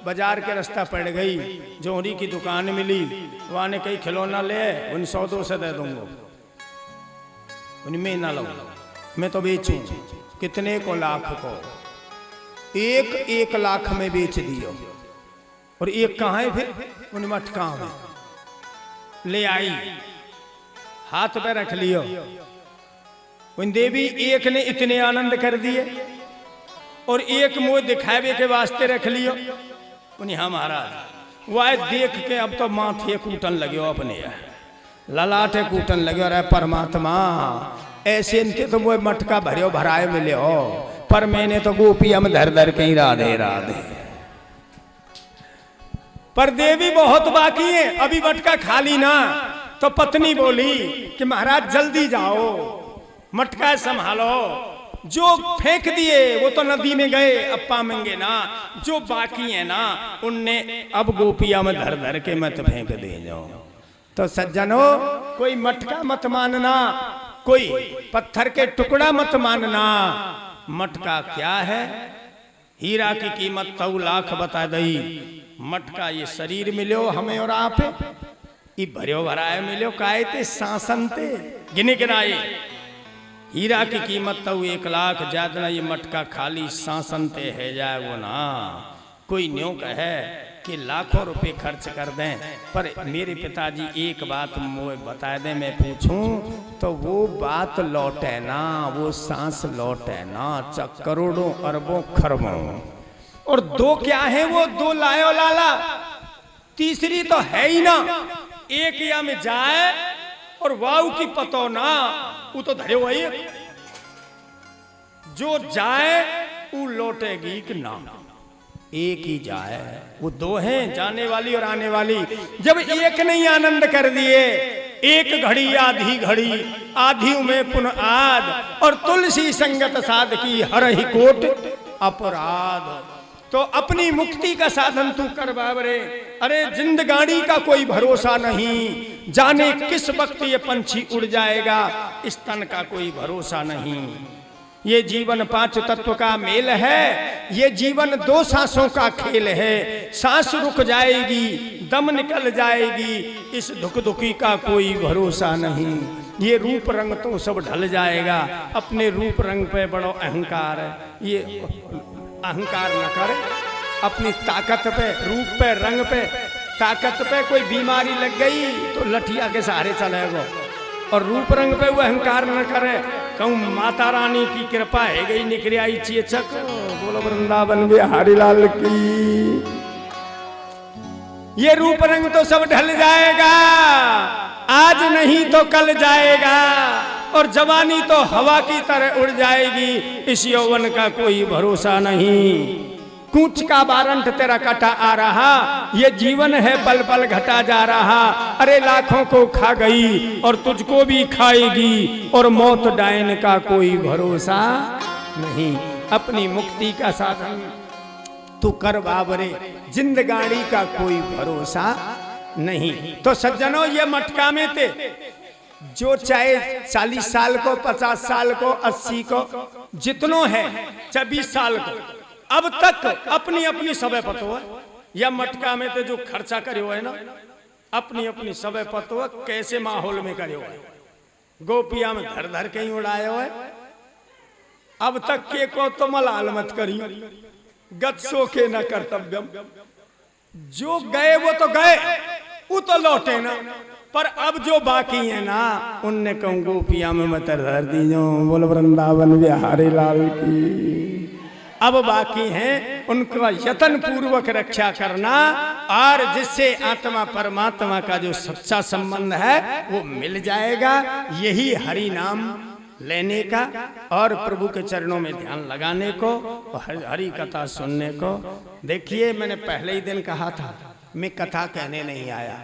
बाजार के रास्ता पड़ गई, जोहरी की दुकान मिली, वहाँ ने कही खिलौना ले, उन 100-200 दे दूंगा। उनमें ना लो, मैं तो बेचूं। कितने को? लाख को। 1 लाख में बेच दियो। और एक कहाँ है फिर? उन मटका में ले आई, हाथ पे रख लियो। उन देवी एक ने इतने आनंद कर दिए, और एक मुँह दिखावे के वास्ते रख लियो। उन्हें हमारा वह देख के अब तो माथे कूटन लगे, अपने ललाटे कूटन लगे। अरे परमात्मा, ऐसे इनके तो वो मटका भरियो भराए मिले हो, पर मैंने तो गोपिया में धर धर कहीं राधे राधे। पर देवी बहुत बाकी है, अभी मटका खाली ना। तो पत्नी बोली कि महाराज जल्दी जाओ, मटका संभालो। जो फेंक दिए वो तो नदी में गए, अब पाएंगे ना। जो बाकी है ना, उनने अब गोपिया में धर धर के मत फेंक दे जाओ। तो सज्जनों, कोई मटका मत मानना, कोई पत्थर के टुकड़ा मत मानना। मटका क्या है? हीरा की कीमत 100 लाख बता दई। मटका ये शरीर मिलो हमें और आप, ये भरियो भराए मिलो काहे ते शासन ते गिने गिनाए। हीरा की कीमत तो 1 लाख, ज्यादा ये मटका खाली शासन ते है जाए वो ना। कोई न्यों कहे कि लाखों रुपए खर्च कर दें, पर मेरे पिताजी एक बात मुझे बता दें, मैं पूछूं तो वो बात लौटे ना, वो सांस लौटे ना, करोड़ों अरबों खरबों। और 2 क्या है वो? 2 लायो लाला, तीसरी तो है ही ना। एक या में जाए और वाव की पतो ना, वो तो धरे वही। जो जाए वो लौटेगी कि ना, एक ही जाए। वो 2 हैं, जाने वाली और आने वाली। जब एक नहीं आनंद कर दिए, एक घड़ी आधी घड़ी, आधी में पुनः आद, और तुलसी संगत साध की हर ही कोट अपराध। तो अपनी मुक्ति का साधन तू कर बाबरे। अरे जिंदगानी का कोई भरोसा नहीं, जाने किस वक्त ये पंछी उड़ जाएगा, इस तन का कोई भरोसा नहीं। ये जीवन पांच तत्व का मेल है, ये जीवन दो सांसों का खेल है। सांस रुक जाएगी, दम निकल जाएगी, इस धुक धुकी का कोई भरोसा नहीं। ये रूप रंग तो सब ढल जाएगा, अपने रूप रंग पे बड़ो अहंकार है, ये अहंकार न करे। अपनी ताकत पे, रूप पे, रंग पे, ताकत पे कोई बीमारी लग गई तो लठिया के सहारे चलेगा, और रूप रंग पे वो अहंकार न करे। कहूँ माता रानी की कृपा है गई, निकल आई चेचक। बोलो वृंदावन बिहारी लाल की। ये रूप रंग तो सब ढल जाएगा, आज नहीं तो कल जाएगा, और जवानी तो हवा की तरह उड़ जाएगी, इस यौवन का कोई भरोसा नहीं। कूच का बारंट तेरा कटा आ रहा, ये जीवन है पल पल घटा जा रहा। अरे लाखों को खा गई और तुझको भी खाएगी, और मौत डायन का कोई भरोसा नहीं। अपनी मुक्ति का साधन तू कर बाबरे, जिंदगानी का कोई भरोसा नहीं। तो सज्जनों, ये मटका में थे जो चाहे 40 साल को, 50 साल को, 80 को, जितनों है, 24 साल को, अब तक अपनी अपनी सबे पतो है। या मटका में तो जो खर्चा करे हुए ना, अपनी अपनी सबे पतो है, कैसे माहौल में करे हुए, गोपिया में धर धर के ही उड़ाए हुए। अब तक के को तो मलाल मत करियो, गत्सो के न कर्तव्यम। जो गए वो तो गए, वो तो लौटे ना, पर अब जो बाकी है ना, उनने कहूँ गोपिया में मत धर दीजो। बोल वृंदावन बिहारी लाल की। अब बाकी हैं उनका यत्न पूर्वक रक्षा करना, और जिससे आत्मा परमात्मा का जो सच्चा संबंध है वो मिल जाएगा। यही हरि नाम लेने का और प्रभु के चरणों में ध्यान लगाने को, हरि कथा सुनने को। देखिए, मैंने पहले ही दिन कहा था, मैं कथा कहने नहीं आया,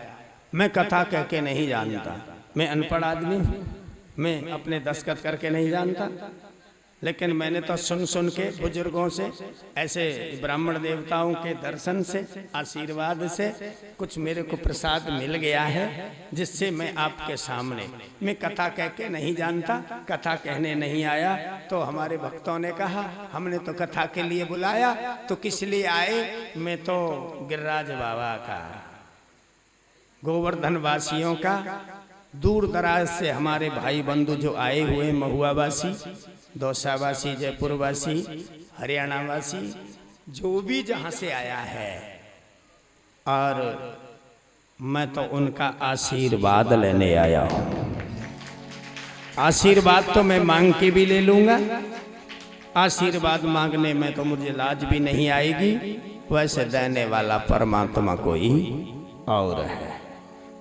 मैं कथा कह के नहीं जानता, मैं अनपढ़ आदमी हूँ, मैं अपने दस्तखत करके नहीं जानता। लेकिन मैंने तो सुन सुन के बुजुर्गों से, ऐसे ब्राह्मण देवताओं के दर्शन से, आशीर्वाद से कुछ मेरे को प्रसाद मिल गया है, जिससे मैं आपके सामने, मैं कथा कह के नहीं जानता, कथा कहने नहीं आया। तो हमारे भक्तों ने कहा, हमने तो कथा के लिए बुलाया, तो किस लिए आए? मैं तो गिरिराज बाबा का, गोवर्धन वासियों का, दूर दराज से हमारे भाई बंधु जो आए हुए, महुआ वासी, दौसावासी, जयपुरवासी, हरियाणा वासी, जो भी जहाँ से आया है, और मैं तो उनका आशीर्वाद लेने आया हूँ। आशीर्वाद तो मैं मांग के भी ले लूँगा, आशीर्वाद मांगने में तो मुझे लाज भी नहीं आएगी। वैसे देने वाला परमात्मा कोई और है।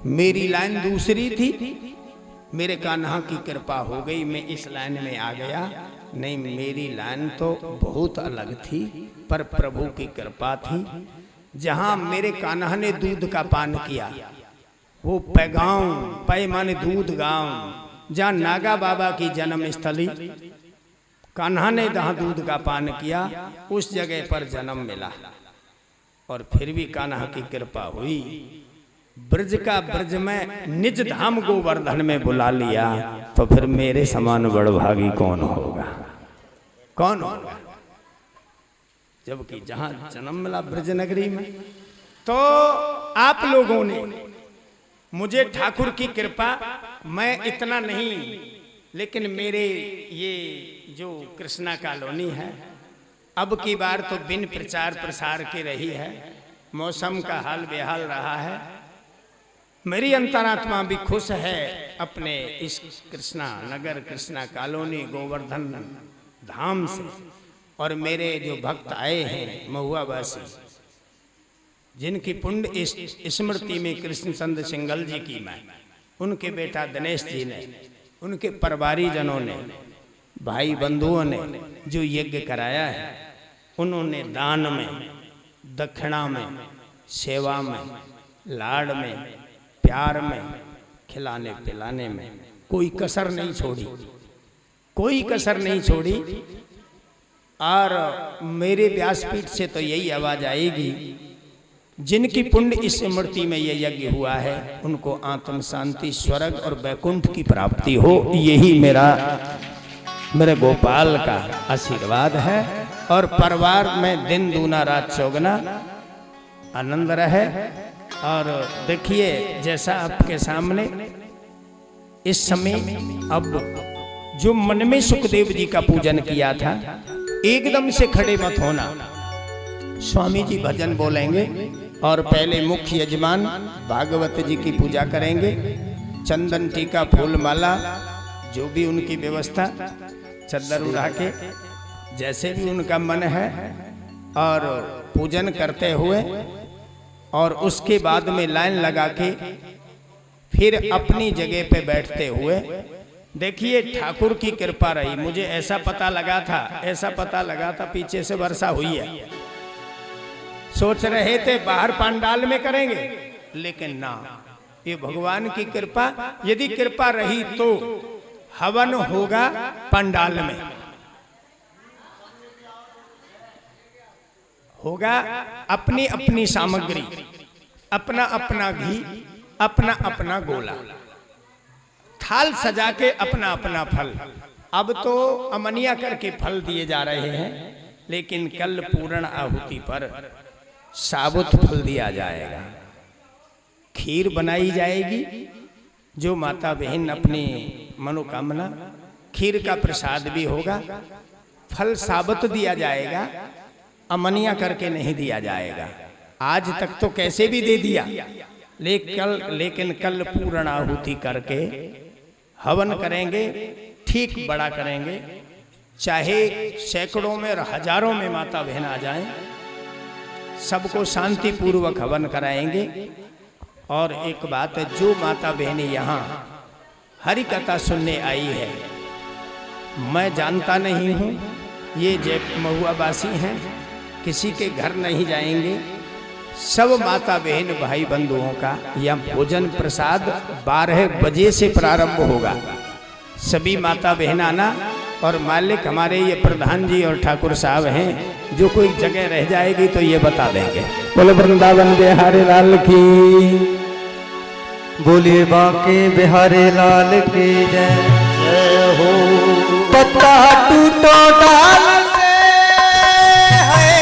मेरी लाइन दूसरी थी, मेरे कान्हा की कृपा हो गई, मैं इस लाइन में आ गया। नहीं, मेरी लाइन तो बहुत अलग थी, पर प्रभु की कृपा थी। जहाँ मेरे कान्हा ने दूध का पान किया, वो पैगांव, पै माने दूध गांव, जहाँ नागा बाबा की जन्म स्थली, कान्हा ने जहाँ दूध का पान किया, उस जगह पर जन्म मिला। और फिर भी कान्हा की कृपा हुई, ब्रज का ब्रज में निज धाम गोवर्धन में बुला लिया। तो फिर मेरे समान बड़भागी कौन होगा, कौन होगा? जबकि जहां जन्म मिला ब्रज नगरी में। तो आप लोगों ने मुझे, ठाकुर की कृपा, मैं इतना नहीं, लेकिन मेरे ये जो कृष्णा कॉलोनी है, अब की बार तो बिन प्रचार प्रसार के रही है, मौसम का हाल बेहाल रहा है। मेरी अंतरात्मा भी खुश है अपने इस कृष्णा नगर, कृष्णा कॉलोनी, गोवर्धन धाम से। और मेरे जो भक्त आए हैं महुआवासी, जिनकी पुण्य स्मृति में कृष्ण चंद्र सिंगल जी की मैं, उनके बेटा दिनेश जी ने, उनके परिवारी जनों ने, भाई बंधुओं ने जो यज्ञ कराया है, उन्होंने दान में, दक्षिणा में, सेवा में, लाड़ में, प्यार में, खिलाने पिलाने में कोई कसर नहीं छोड़ी, कोई कसर नहीं छोड़ी। और मेरे व्यासपीठ से तो यही आवाज आएगी, जिनकी पुण्य स्मृति में ये यज्ञ हुआ है, उनको आत्म शांति, स्वर्ग और वैकुंठ की प्राप्ति हो। यही मेरा मेरे गोपाल का आशीर्वाद है और परिवार में दिन दूना रात चौगुना आनंद रहे। और देखिए जैसा आपके सामने इस समय अब जो मन में सुखदेव जी का पूजन किया था, एकदम से खड़े मत होना। स्वामी जी भजन बोलेंगे और पहले मुख्य यजमान भागवत जी की पूजा करेंगे। चंदन टीका फूल माला जो भी उनकी व्यवस्था चद्दर उड़ा के जैसे भी उनका मन है और पूजन करते हुए और उसके बाद में लाइन लगा के फिर अपनी जगह पे बैठते हुए देखिए ठाकुर की कृपा रही। मुझे ऐसा पता लगा था पीछे से वर्षा हुई है। सोच रहे थे बाहर पंडाल में करेंगे, लेकिन ना, ये भगवान की कृपा। यदि कृपा रही तो हवन होगा पंडाल में, होगा अपनी अपनी सामग्री, अपना अपना घी, अपना अपना गोला, थाल सजा के अपना अपना फल। अब तो अमनिया करके फल दिए जा रहे हैं, लेकिन कल पूर्ण आहुति पर साबुत फल दिया जाएगा। खीर बनाई जाएगी, जो माता बहन अपनी मनोकामना, खीर का प्रसाद भी होगा। फल साबुत दिया जाएगा, अमनिया करके नहीं दिया जाएगा। आज तक तो कैसे भी दे दिया, लेकिन कल पूर्ण आहुति करके हवन करेंगे, ठीक बड़ा करेंगे। चाहे सैकड़ों में और हजारों में माता बहन आ जाएं, सबको शांति पूर्वक हवन कराएंगे। और एक बात है, जो माता बहन यहाँ हरि कथा सुनने आई है, मैं जानता नहीं हूँ, ये जय महुआ वासी हैं, किसी के घर नहीं जाएंगे। सब माता बहन भाई बंधुओं का यह भोजन प्रसाद 12 बजे से प्रारंभ होगा। सभी माता बहन आना। और मालिक हमारे ये प्रधान जी और ठाकुर साहब हैं, जो कोई जगह रह जाएगी तो ये बता देंगे। बोलो वृंदावन बिहारी लाल की, बोलिए बांके बिहारी लाल की जय। जय हो। पत्ता टूटो डाल से है,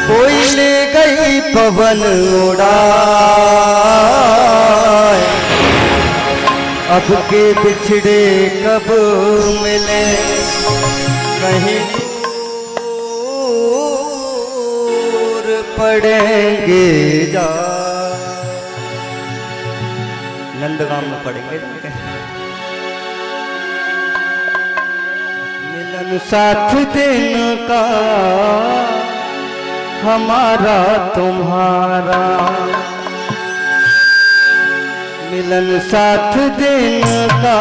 कोई ले गई पवन उड़ा, अब के बिछड़े कब मिले कहीं दूर पड़ेंगे जा। नंदगाम में पड़ेंगे। मिलन साथ दिन का हमारा तुम्हारा, मिलन साथ दिन का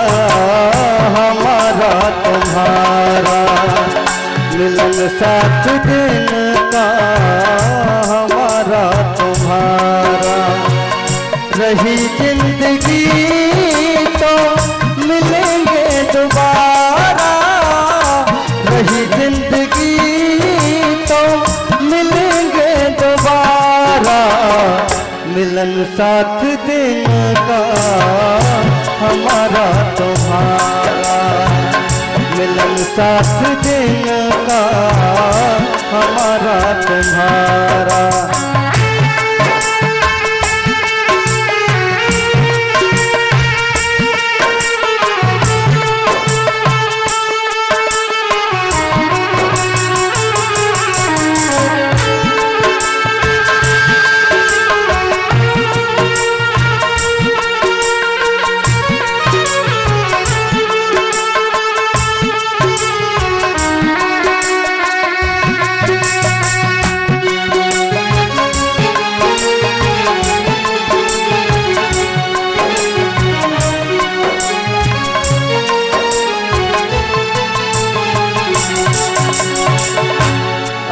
हमारा तुम्हारा, मिलन साथ दिन का हमारा तुम्हारा। रही जिंदगी तो मिलेंगे दोबारा, रही जिंदगी तो मिलेंगे दोबारा। मिलन साथ दिन का हमारा तुम्हारा, मिलन साथ दिन का हमारा तुम्हारा।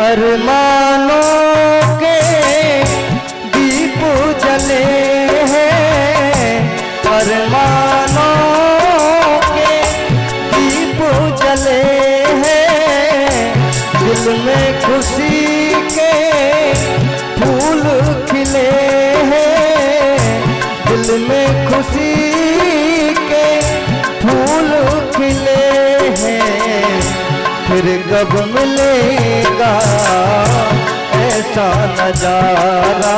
अरमानों के दीप जले हैं, अरमानों के दीप जले हैं। दिल में खुशी के फूल खिले हैं, दिल में खुशी के फूल फिर कब मिलेगा ऐसा नजारा,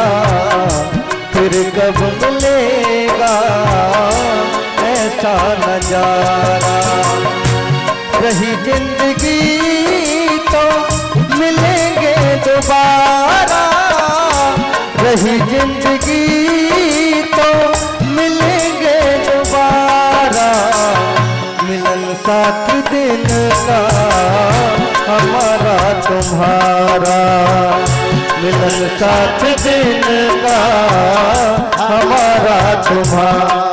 फिर कब मिलेगा ऐसा नजारा। रही जिंदगी तो मिलेंगे दोबारा, रही जिंदगी तो मिलेंगे दोबारा। मिलन साथ दिन का हमारा तुम्हारा, मिलन साथ दिन का हमारा तुम्हारा।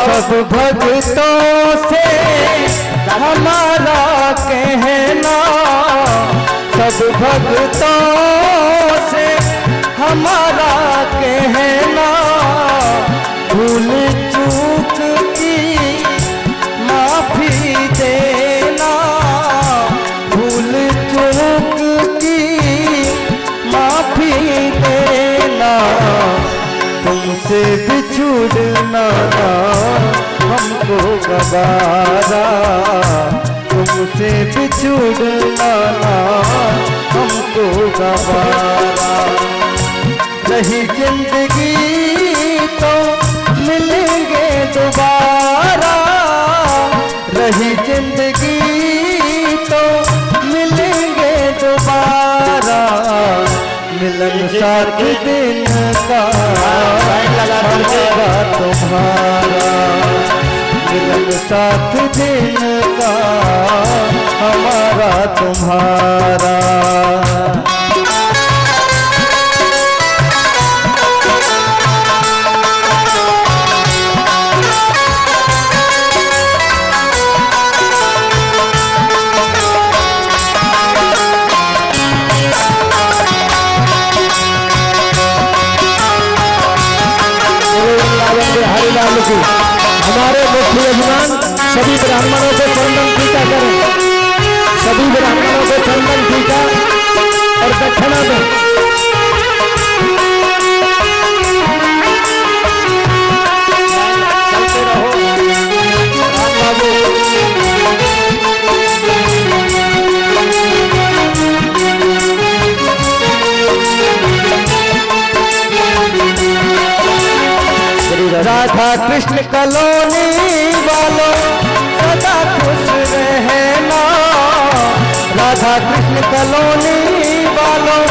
सब भक्तों से हमारा कहना, सब भक्तों से हमारा कहना, भूल चूक की माफी देना, भूल चूक की माफी देना। तुमसे बिछुड़ना हमको गवारा, तुमसे बिछुड़ना हमको गवारा। रही जिंदगी तो मिलेंगे दोबारा, रही जिंदगी तो मिलेंगे दोबारा। मिलन साथ दिन का हमारा तुम्हारा, मिलन साथ दिन का हमारा तुम्हारा। हमारे मुख्य यजमान सभी ब्राह्मणों को चंदन टीका करें, सभी ब्राह्मणों को चंदन टीका और दक्षिणा दें। राधा कृष्ण कॉलोनी वालों सदा खुश रहना, राधा कृष्ण कॉलोनी वालों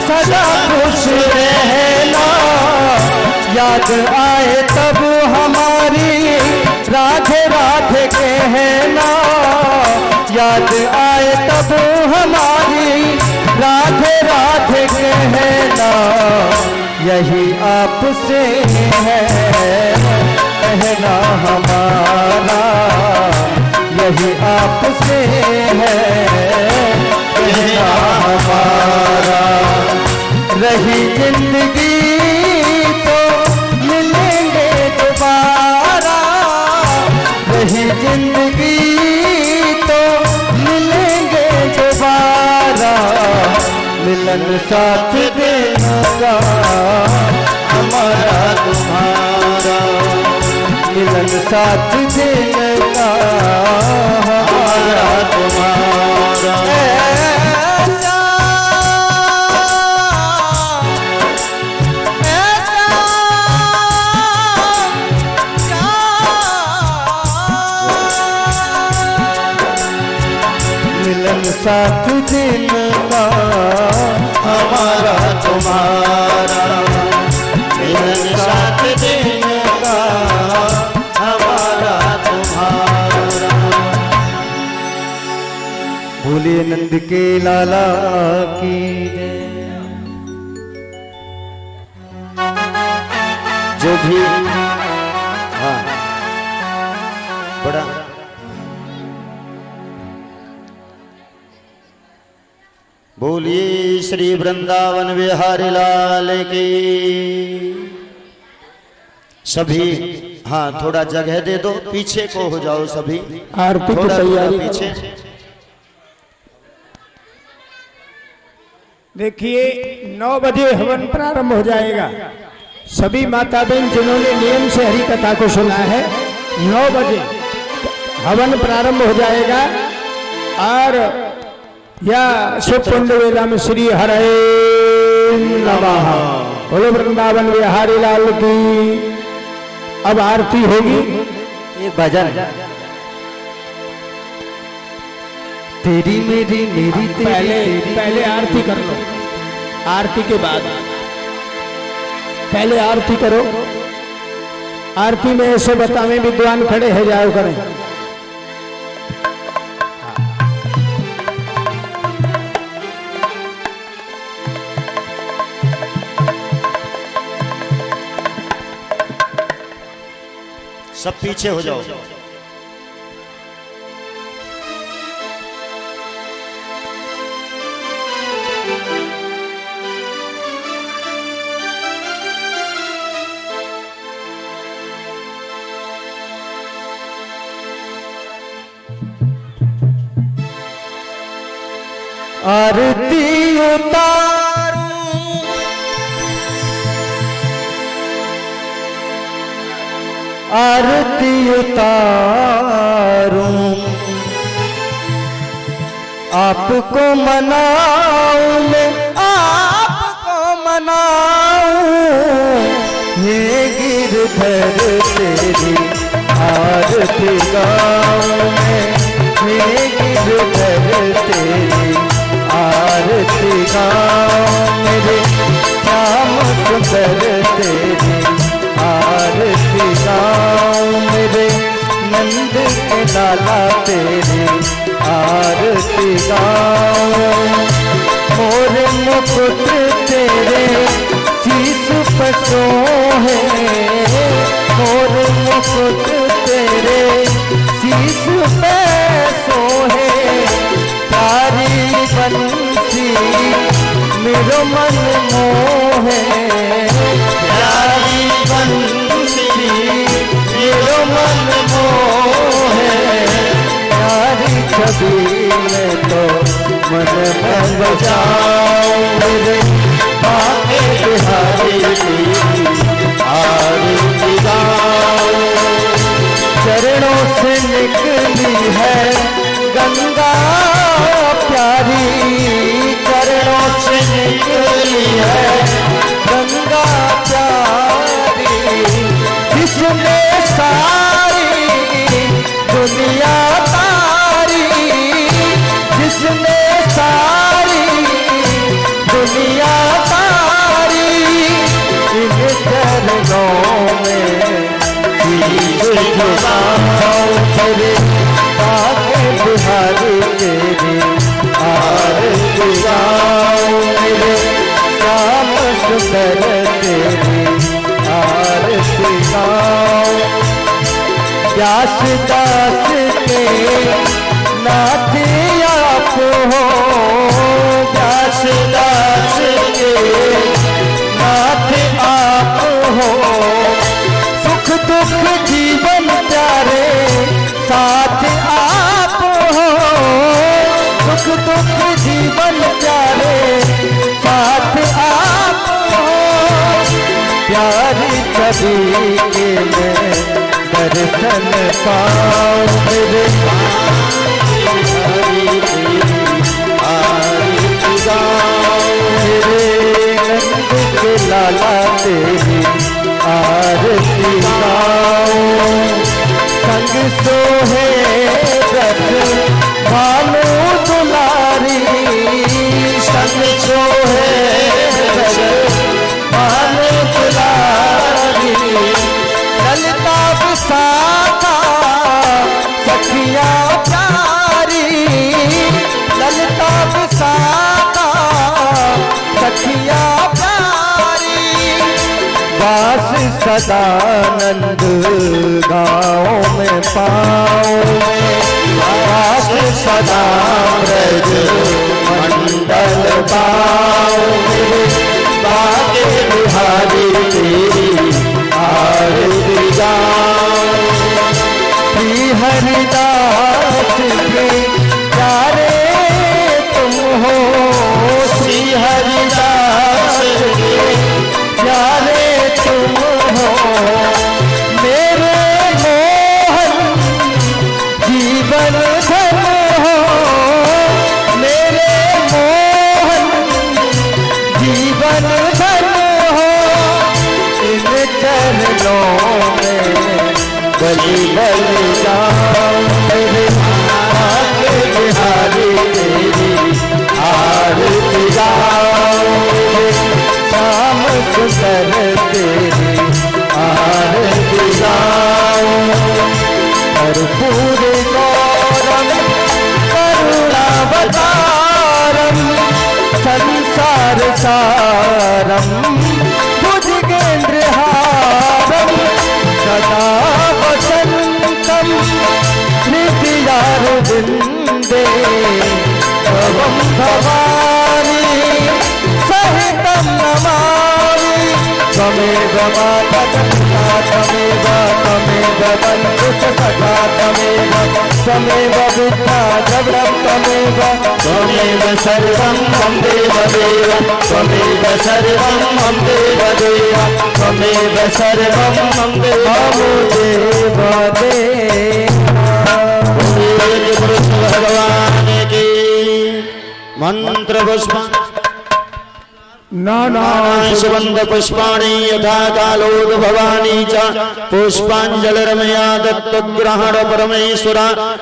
सदा खुश रहना। याद आए तब हमारी राधे राधे कहना, याद आए तब हमारी राधे राधे कहना। यही आपसे है कहना हमारा, यही आपसे है कहना हमारा। रही जिंदगी तो मिलेंगे दोबारा, रही जिंदगी तो मिलेंगे दोबारा। मिलन साथ दिन का हमारा तुम्हारा, मिलन साथ दिन का हमारा तुम्हारा। मिलन साथ दिन का हमारा तुम्हारा, मिलन साथ दिन का हमारा तुम्हारा। बोलिए नंद के लाला की जय। बड़ा बोलिए श्री वृंदावन बिहारी लाल की। सभी हाँ थोड़ा जगह दे दो, पीछे को हो जाओ सभी, आरती की थोड़ा तैयारी पीछे। देखिए 9 बजे हवन प्रारंभ हो जाएगा। सभी माता बहन जिन्होंने नियम से हरि कथा को सुना है, 9 बजे हवन प्रारंभ हो जाएगा। और या सुपुंड वेला में श्री हरे नमः, बोलो वृंदावन बिहारी लाल की। अब आरती होगी। एक भजन तेरी मेरी मेरी पहले आरती कर लो, आरती के बाद पहले आरती करो। आरती में ऐसे बतावे विद्वान खड़े है जाओ करें। सब पीछे हो जाओ। आरती उतारूं आरती उतारूं आपको मनाऊं मैं आपको मनाऊं हे गिरधर तेरी आरती गाऊं मैं हे गिरधर तेरी आरती गाऊं मेरे श्याम सुंदर तेरी आरती गाऊं मेरे नंद के लाला तेरी आरती गाऊं मोरे मुकुट तेरे शीश पर सोहे मोरे मुकुट तेरे शीश पे सोहे प्यारी बंसी मेरो मन मोहे प्यारी बंसी मेरो मन मोहे प्यारी छवि में तो मन में बजाऊं मेरे बाके बिहारी की आरती गाऊं चरणों से निकली है गंगा प्यारी चरणों से निकली है गंगा प्यारी जिसने सारी दुनिया तारी जिसने सारी दुनिया तारी इन चरणों में शीश झुकाऊं तेरे बाके बिहारी तेरी आरती गाऊं मेरे श्याम सुंदर तेरी आरती गाऊं व्यास दास के नाथ आप हो व्यास दास के नाथ आप हो सुख दुख जीवन प्यारे साथ आप हो सुख दुख जीवन प्यारे साथ आप हो प्यारी छवि के मैं दर्शन पाऊं मेरे आरती गाऊं मेरे नंद के लाला तेरी आरती गाऊं संग सोहे रथ भानु दुलारी संग सोहे रथ भानु दुलारी ललिता विशाखा सखिया प्यारी ललिता विशाखा सखिया प्यारी वास सदानंद गाँव में पाओगे, वास सदा ब्रज मंडल पाओगे, बाके बिहारी तेरी आरती गाओगे। श्री हरिदास के प्यारे तुम हो, श्री हरिदास के प्यारे तुम हो, मेरे मोहन जीवन धन हो, मेरे मोहन जीवन धन हो, इन चरणों में बलि बलि जाऊं, मेरे आके बिहारी तेरी आरती गाऊं, श्याम सुंदर तेरी आरती गाऊं। कर्पूर गौरम करुणावतारम, संसार सारम भुजगेंद्र हारम, सदा वसंतम हृदयारविंदे, भवं भवानी सहितं नमामि। त्वमेव माता पिता त्वमेव, त्वमेव बन्धु सखा त्वमेव, त्वमेव विद्या द्रविणं त्वमेव, त्वमेव सर्वं मम देवदेव, त्वमेव सर्वं मम देवदेव, त्वमेव सर्वं मम देवदेव। भगवान की मंत्र पुष्प सुगंध पुष्पाणि यथा कालोद भवानी च, पुष्पांजलिर्मया दत्त ग्रहण परमेश्वर,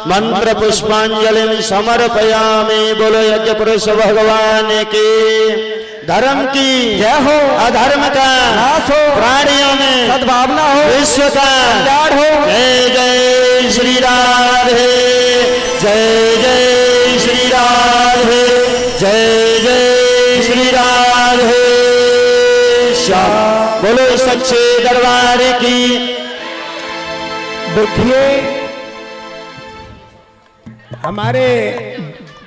मंत्र पुष्पांजलि समर्पयामि। बोलो यज्ञ पुरुष भगवान की। धर्म की जय हो, अधर्म का नाश हो, प्राणियों में सद्भावना हो, विश्व का कल्याण हो। जय जय श्री राधे, जय जय श्री राधे, जय जय श्री राधे श्याम। बोलो सच्चे दरबार की। देखिए हमारे,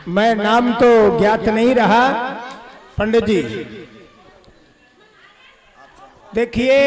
मैं नाम तो ज्ञात नहीं रहा पंडित जी। देखिए